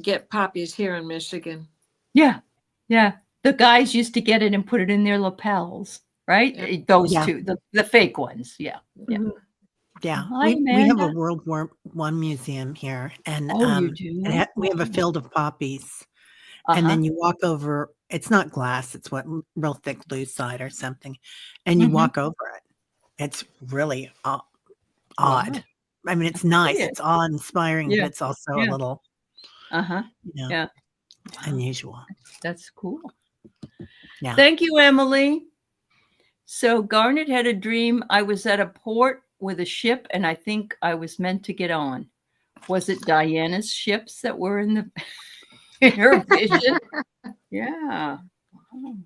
get poppies here in Michigan. Yeah. The guys used to get it and put it in their lapels, right? Yeah. Those two, the fake ones. Yeah. Mm-hmm. Yeah, we have a World War I museum here, and you do? we have a field of poppies, and then you walk over. It's not glass; it's what real thick lucite or something, and you walk over it. It's really odd. I mean, it's nice. It's awe-inspiring, but it's also a little, unusual. That's cool. Yeah. Thank you, Emily. So Garnet had a dream. I was at a port with a ship, and I think I was meant to get on. Was it Diana's ships that were in her vision? Yeah. Oh.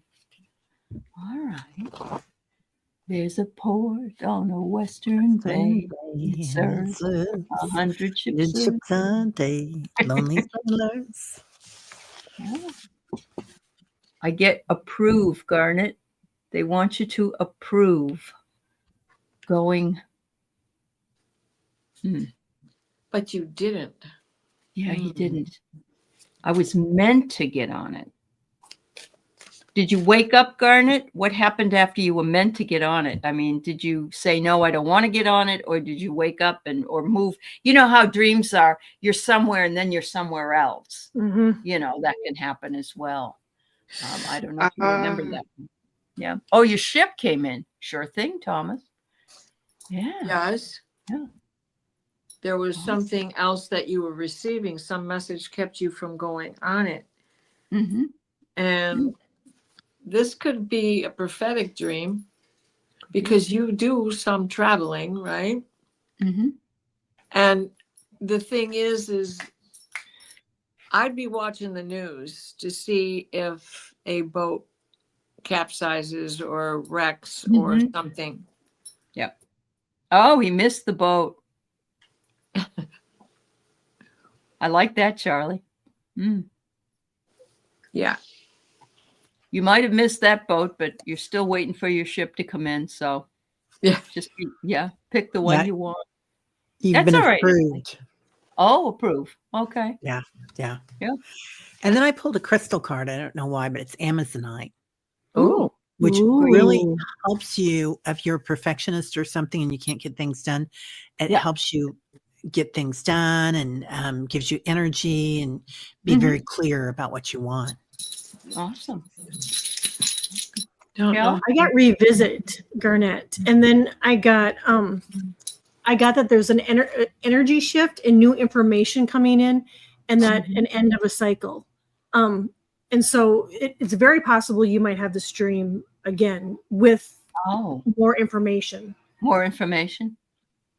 All right. There's a port on a western bay. It serves 100 ships a day. Lonely sailors. Yeah. I get approve, Garnet. They want you to approve going. But you didn't. Yeah, he didn't. I was meant to get on it. Did you wake up, Garnet? What happened after you were meant to get on it? I mean, did you say, no, I don't want to get on it? Or did you wake up or move? You know how dreams are. You're somewhere and then you're somewhere else. Mm-hmm. You know, that can happen as well. I don't know if you remember that. Yeah. Oh, your ship came in. Sure thing, Thomas. Yeah. Yes. Yeah. There was something else that you were receiving. Some message kept you from going on it. Mm-hmm. And this could be a prophetic dream because you do some traveling, right? Mm-hmm. And the thing is I'd be watching the news to see if a boat capsizes or wrecks or something. Yep. Oh, he missed the boat. I like that, Charlie. Yeah. You might have missed that boat, but you're still waiting for your ship to come in. So just pick the one you want. You've been approved. Oh, approve. Okay. Yeah. And then I pulled a crystal card. I don't know why, but it's Amazonite. Oh. Which really helps you if you're a perfectionist or something and you can't get things done. It helps you get things done and gives you energy and be very clear about what you want. Awesome. I got revisit, Garnet, and then I got that there's an energy shift and new information coming in, and that an end of a cycle. And so it's very possible you might have this dream again with more information. More information.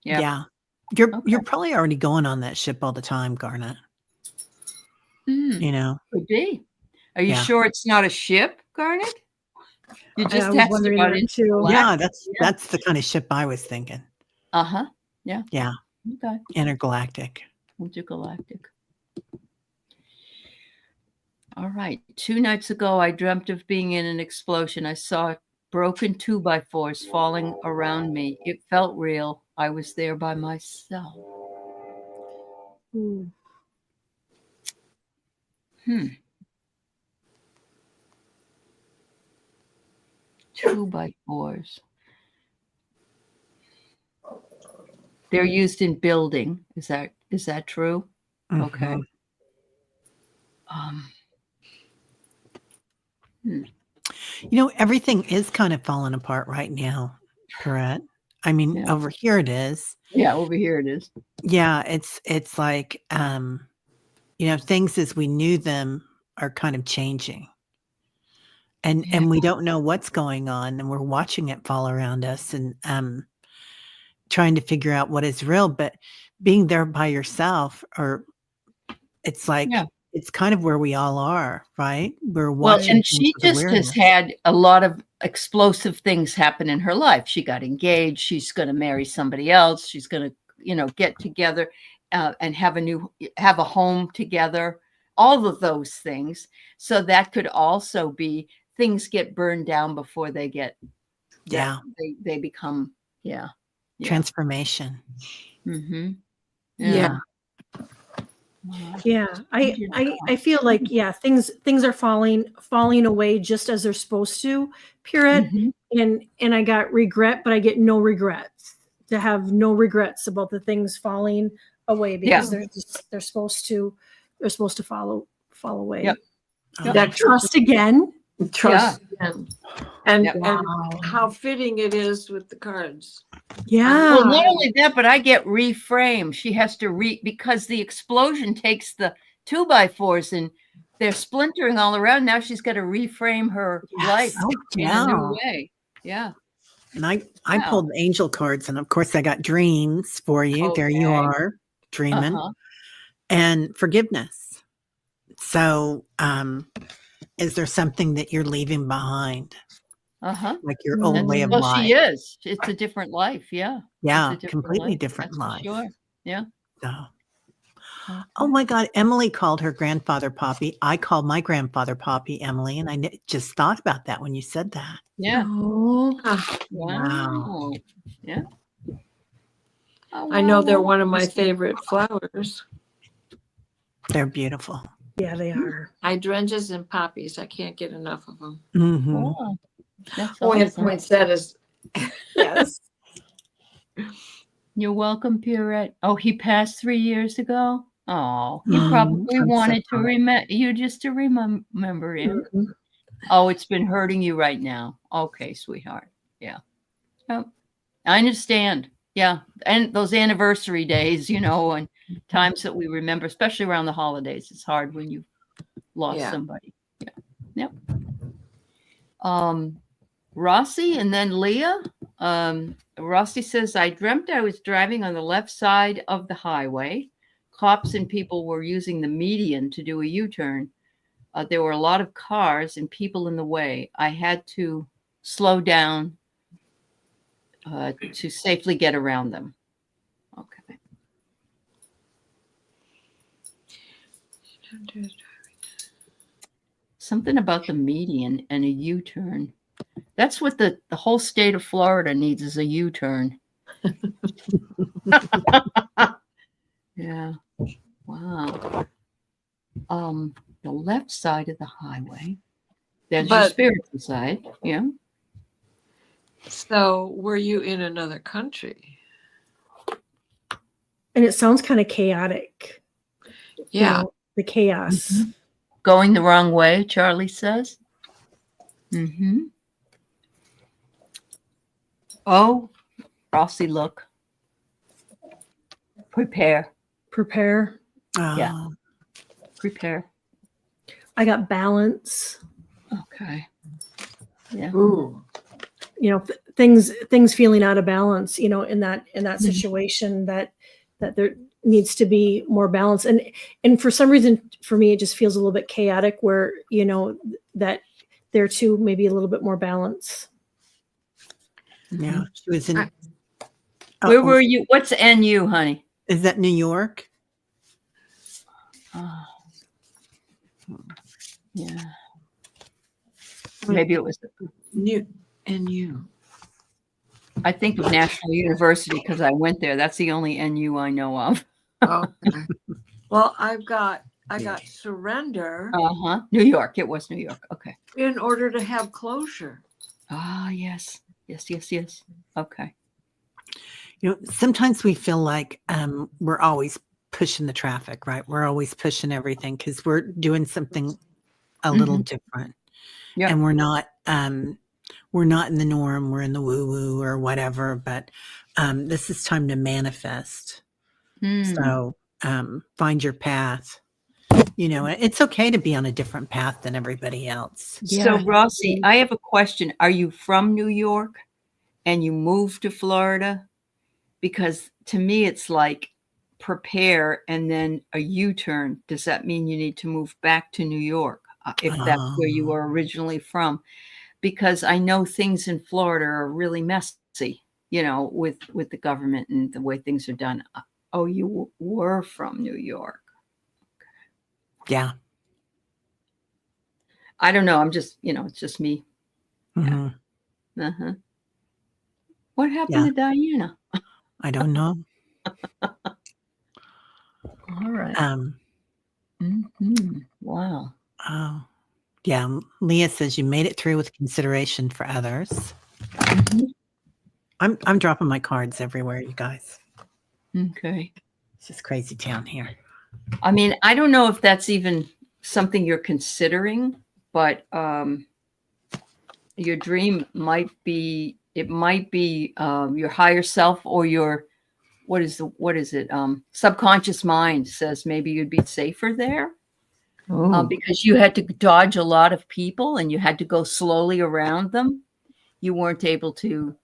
Yeah. You're probably already going on that ship all the time, Garnet. You know, could be. Are you sure it's not a ship, Garnet? You just was asked wondering about that too. yeah, that's the kind of ship I was thinking. Yeah. Yeah, Okay. intergalactic. Intergalactic. All right. 2 nights ago, I dreamt of being in an explosion. I saw broken 2x4s falling around me. It felt real. I was there by myself. Ooh. 2x4s. They're used in building. Is that true? Mm-hmm. Okay. You know, everything is kind of falling apart right now, Perrette. I mean, over here it is. Yeah, over here it is. Yeah, it's like you know, things as we knew them are kind of changing. And we don't know what's going on, and we're watching it fall around us and trying to figure out what is real, but being there by yourself, or it's like it's kind of where we all are, right? We're watching. Well, and she just has had a lot of explosive things happen in her life. She got engaged. She's going to marry somebody else. She's going to, you know, get together and have a home together. All of those things. So that could also be things get burned down before they get. They become. Transformation. Mm-hmm. Yeah. Yeah, I feel like things are falling away just as they're supposed to, Purette. And I got regret, but I get no regrets. To have no regrets about the things falling away because they're supposed to fall away. Yep. That trust again. Trust again. And how fitting it is with the cards. Yeah. Well, not only that, but I get reframed. She has to because the explosion takes the 2x4s and they're splintering all around. Now she's got to reframe her life in a new way. Yeah. And I pulled angel cards, and of course I got dreams for you. Okay. There you are, dreaming, and forgiveness. So, is there something that you're leaving behind? Like your old way of life? Well, she is. It's a different life. Yeah. Yeah. Completely different life. Sure. Yeah. So. Oh my God. Emily called her grandfather Poppy. I called my grandfather Poppy, Emily. And I just thought about that when you said that. Yeah. Oh. Wow. Yeah. I know they're one of my favorite flowers. They're beautiful. Yeah, they are. Hydrangeas and poppies. I can't get enough of them. Mm-hmm. Oh, that's poinsettias. Yes. You're welcome, Purette. Oh, he passed 3 years ago. Oh, he probably wanted to remember him. Oh, it's been hurting you right now. Okay, sweetheart. Yeah. Oh, I understand. Yeah. And those anniversary days, you know, and times that we remember, especially around the holidays. It's hard when you've lost somebody. Yeah. Yep. Rossi and then Leah. Rossi says, I dreamt I was driving on the left side of the highway. Cops and people were using the median to do a U-turn. There were a lot of cars and people in the way. I had to slow down to safely get around them. Okay. Something about the median and a U-turn. That's what the whole state of Florida needs, is a U-turn. Yeah. Wow. The left side of the highway. There's your spiritual side. Yeah. So were you in another country? And it sounds kind of chaotic. Yeah. You know, the chaos. Going the wrong way, Charlie says. Oh, Rossi, look. Prepare. Yeah. Prepare. I got balance. Okay. Yeah. Ooh. You know, things feeling out of balance, you know, in that situation that they're, needs to be more balanced. And for some reason, for me, it just feels a little bit chaotic where, that there too, maybe a little bit more balance. Yeah. She was in. Where were you? What's NU, honey? Is that New York? Yeah. Maybe it was NU. I think of National University because I went there. That's the only NU I know of. Okay. Well, I got surrender. New York. It was New York. Okay. In order to have closure. Ah, yes. Yes. Okay. Sometimes we feel like we're always pushing the traffic, right? We're always pushing everything because we're doing something a little different. Yeah. And we're not in the norm. We're in the woo-woo or whatever, but this is time to manifest. So find your path. It's okay to be on a different path than everybody else. Yeah. So Rossi, I have a question. Are you from New York and you moved to Florida? Because to me, it's like prepare and then a U-turn. Does that mean you need to move back to New York if that's where you were originally from? Because I know things in Florida are really messy, with the government and the way things are done. Oh, you were from New York. Yeah. I don't know. I'm just, it's just me. Mm-hmm. Yeah. What happened to Diana? I don't know. All right. Wow. Oh, yeah. Leah says you made it through with consideration for others. I'm dropping my cards everywhere, you guys. Okay. It's just crazy town here. I mean, I don't know if that's even something you're considering, but your dream might be your higher self or your what is it? Subconscious mind says maybe you'd be safer there because you had to dodge a lot of people and you had to go slowly around them. You weren't able to,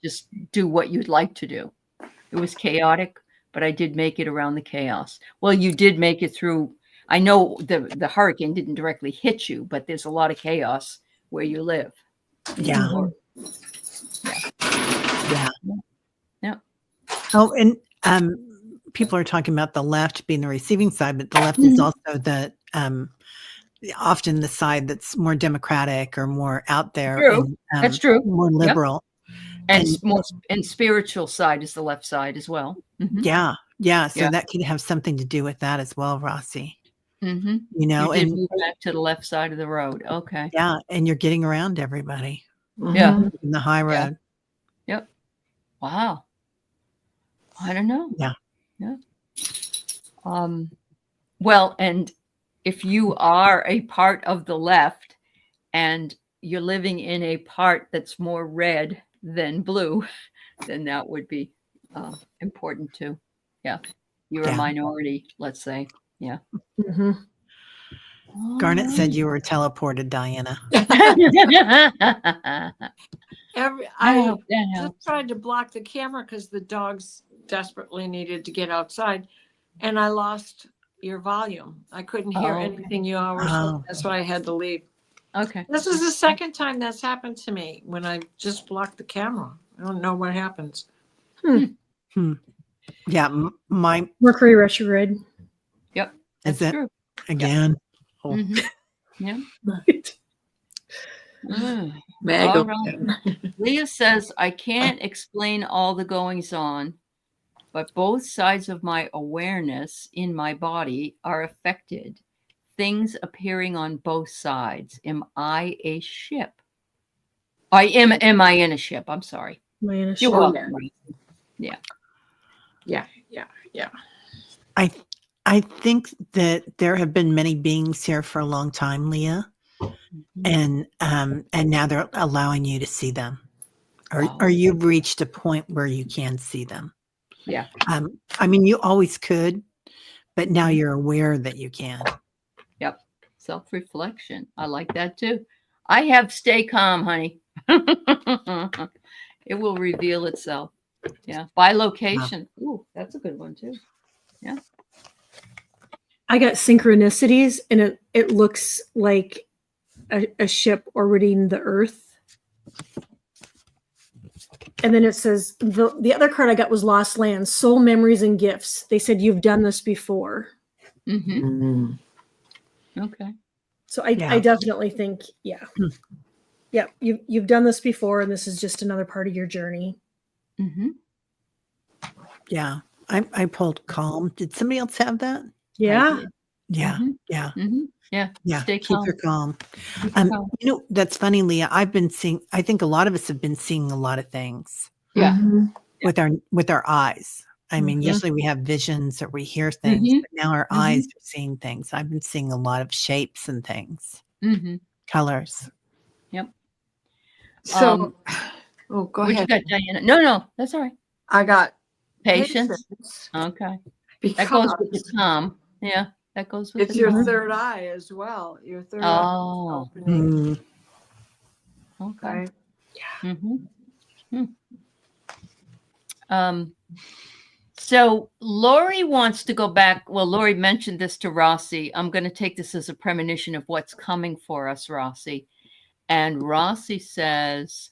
just do what you'd like to do. It was chaotic, but I did make it around the chaos. Well, you did make it through. I know the hurricane didn't directly hit you, but there's a lot of chaos where you live. Yeah. Yeah. Oh, and people are talking about the left being the receiving side, but the left is also the often the side that's more democratic or more out there. True. And, that's true. More liberal. And spiritual side is the left side as well. Yeah. So that could have something to do with that as well, Rossi. You did move back to the left side of the road. Okay. Yeah, and you're getting around everybody. Yeah. In the high road. Yep. Wow. I don't know. Yeah. Well, and if you are a part of the left and you're living in a part that's more red than blue, then that would be important too. Yeah. You're a minority, let's say. Yeah. Garnet said you were teleported, Diana. I just tried to block the camera because the dogs desperately needed to get outside, and I lost your volume. I couldn't hear anything you all were saying. That's why I had to leave. Okay. This is the second time that's happened to me when I just blocked the camera. I don't know what happens. Yeah, my Mercury retrograde. Yep. Is it true. Again? Yep. Yeah. Right. All right. Leah says, I can't explain all the goings on, but both sides of my awareness in my body are affected. Things appearing on both sides. Am I a ship? Am I in a ship? I'm sorry. You're welcome. Yeah. I think that there have been many beings here for a long time, Leah. And now they're allowing you to see them. Or you've reached a point where you can see them. Yeah. I mean, you always could, but now you're aware that you can. Yep. Self-reflection. I like that too. I have stay calm, honey. It will reveal itself. Yeah. By location. Ooh, that's a good one too. Yeah. I got synchronicities, and it looks like a ship orbiting the Earth. And then it says the other card I got was Lost Lands, Soul Memories and Gifts. They said you've done this before. Mm-hmm. Okay. So I definitely think, yeah, you've done this before, and this is just another part of your journey. Mm-hmm. Yeah, I pulled calm. Did somebody else have that? Yeah. Yeah. Mm-hmm. Yeah. Mm-hmm. Yeah. Yeah. Stay Keep calm. her calm. Keep her calm. You know, that's funny, Leah. I think a lot of us have been seeing a lot of things. Yeah. With our eyes. I mean, usually we have visions or we hear things, but now our eyes are seeing things. I've been seeing a lot of shapes and things. Colors. Yep. So, go what ahead. You got, Diana? No, that's all right. I got patience. Okay. That goes with the calm. Yeah, that goes with it's the your calm. third eye as well. Your third eye Oh. is opening. Okay. Right? Yeah. So Lori wants to go back. Well, Lori mentioned this to Rossi. I'm going to take this as a premonition of what's coming for us, Rossi. And Rossi says,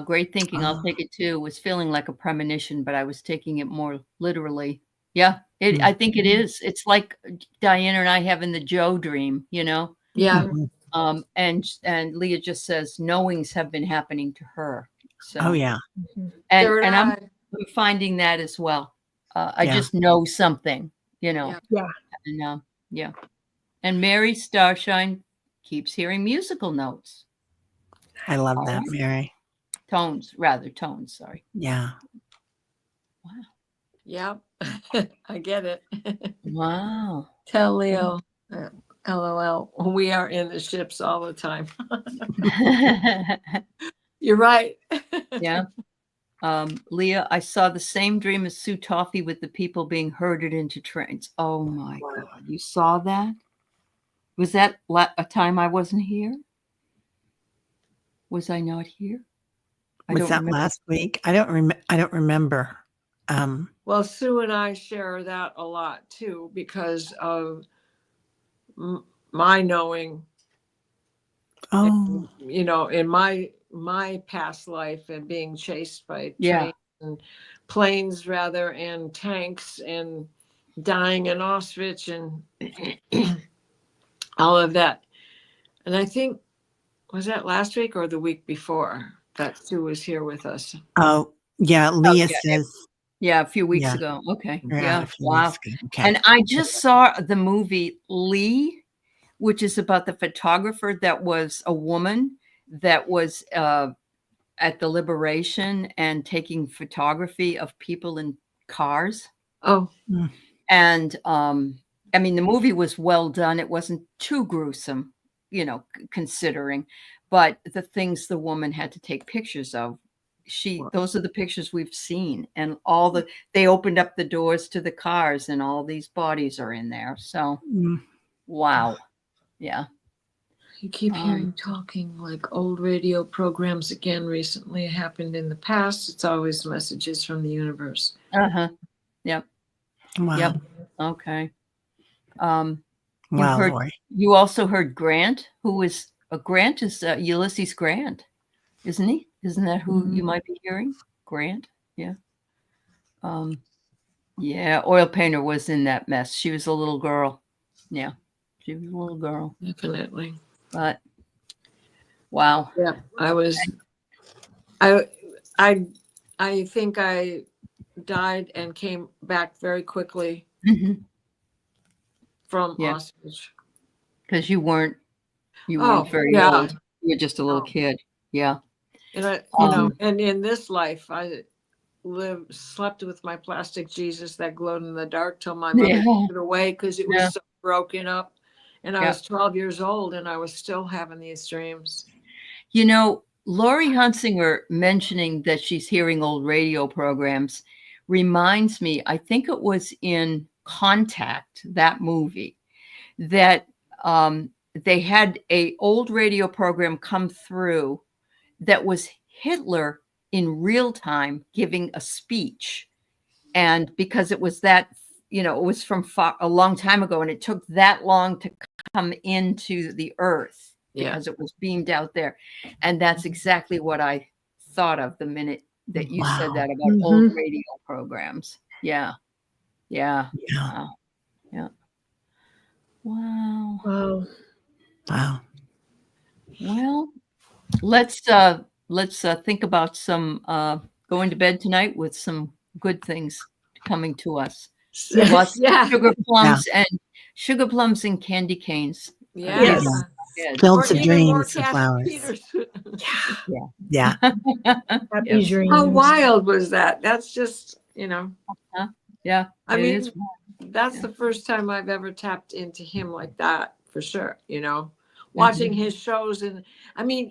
great thinking. I'll take it too. Was feeling like a premonition, but I was taking it more literally. Yeah, I think it is. It's like Diana and I having the Joe dream, you know? Yeah. And Leah just says knowings have been happening to her. So Oh yeah. And I'm finding that as well. I just know something, you know. Yeah. And And Mary Starshine keeps hearing musical notes. I love that, Mary. Tones, sorry. Yeah. Wow. Yep. I get it. Wow. Tell Leo, LOL, we are in the ships all the time. You're right. Yeah. Leah, I saw the same dream as Sue Toffee with the people being herded into trains. Oh my God. You saw that? Was that a time I wasn't here? Was I not here? Was that last week? I don't remember. Well, Sue and I share that a lot too, because of my knowing. Oh, you know, in my past life and being chased by trains and planes rather, and tanks, and dying in Auschwitz and all of that. And I think, was that last week or the week before that Sue was here with us? Oh, yeah. Leah says. Yeah, a few weeks ago. Okay. Yeah. Wow. Okay. And I just saw the movie Lee, which is about the photographer that was a woman that was at the Liberation and taking photography of people in cars. Oh. And I mean, the movie was well done. It wasn't too gruesome, you know, considering, but the things the woman had to take pictures of, those are the pictures we've seen, and they opened up the doors to the cars and all these bodies are in there. So, wow. Yeah. You keep hearing talking like old radio programs again. Recently it happened in the past. It's always messages from the universe. Yep. Wow. Yep. Okay. Wow, Lori. You also heard Grant, Grant is Ulysses Grant, isn't he? Isn't that who you might be hearing? Grant? Yeah. Yeah, Oil Painter was in that mess. She was a little girl. Yeah. She was a little girl. Definitely. But wow. Yeah, I think I died and came back very quickly from Auschwitz. Because you weren't very old. You were just a little kid. Yeah. And you know, and in this life, I slept with my plastic Jesus that glowed in the dark till my mother took it away because it was so broken up. And I was 12 years old and I was still having these dreams. You know, Lori Hunsinger mentioning that she's hearing old radio programs reminds me, I think it was in Contact, that movie, that they had an old radio program come through that was Hitler in real time giving a speech. And because it was that, it was from a long time ago, and it took that long to come into the earth because it was beamed out there. And that's exactly what I thought of the minute that you said that about old radio programs. Yeah. Yeah. Wow. Yeah. Wow. Wow. Wow. Well, let's think about some going to bed tonight with some good things coming to us. Lots of sugar plums and candy canes. Yes. Fields of dreams and flowers. Yeah. Happy dreams. How wild was that? That's just, Yeah. I mean, that's the first time I've ever tapped into him like that, for sure. Watching his shows, and I mean,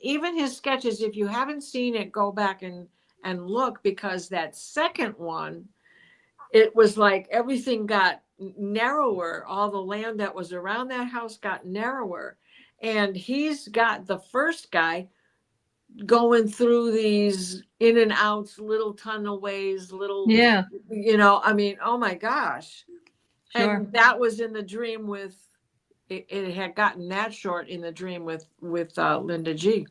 even his sketches. If you haven't seen it, go back and look, because that second one, it was like everything got narrower. All the land that was around that house got narrower, and he's got the first guy going through these in and outs, little tunnel ways, I mean, oh my gosh. Sure. And that was in the dream with it had gotten that short in the dream with Linda G.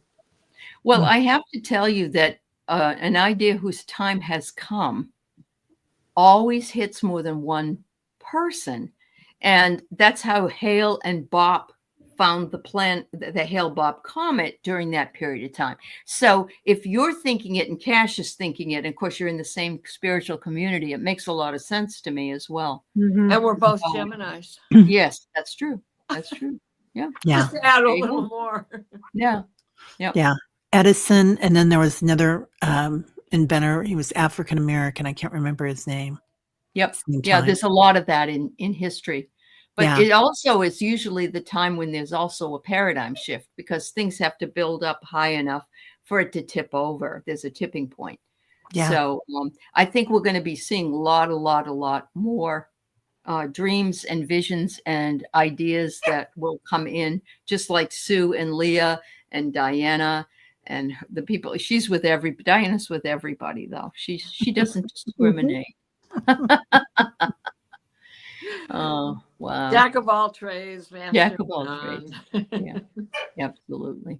Well, I have to tell you that an idea whose time has come always hits more than one person. And that's how Hale and Bopp found the Hale-Bopp comet during that period of time. So if you're thinking it and Cash is thinking it, and of course you're in the same spiritual community, it makes a lot of sense to me as well. And we're both Geminis. Yes, that's true. That's true. Yeah. Just add a little more. Yeah. Yeah. Edison. And then there was another inventor. He was African American. I can't remember his name. Yep. Yeah. There's a lot of that in history. But it also is usually the time when there's also a paradigm shift, because things have to build up high enough for it to tip over. There's a tipping point. Yeah. So I think we're going to be seeing a lot more dreams and visions and ideas that will come in, just like Sue and Leah and Diana and the people. Diana's with everybody, though. She doesn't discriminate. Oh, wow. Jack of all trades, man. Jack of all trades. Yeah, absolutely.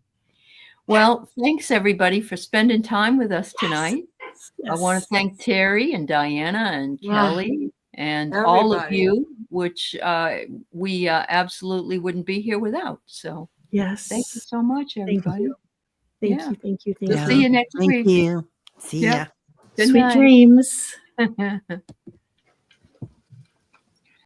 Well, thanks everybody for spending time with us tonight. Yes. I want to thank Teri and Diana and Kelly and all of you, which we absolutely wouldn't be here without. So yes, thank you so much, everybody. Thank you. We'll see you next week. Thank you. See ya. Good Sweet night. dreams.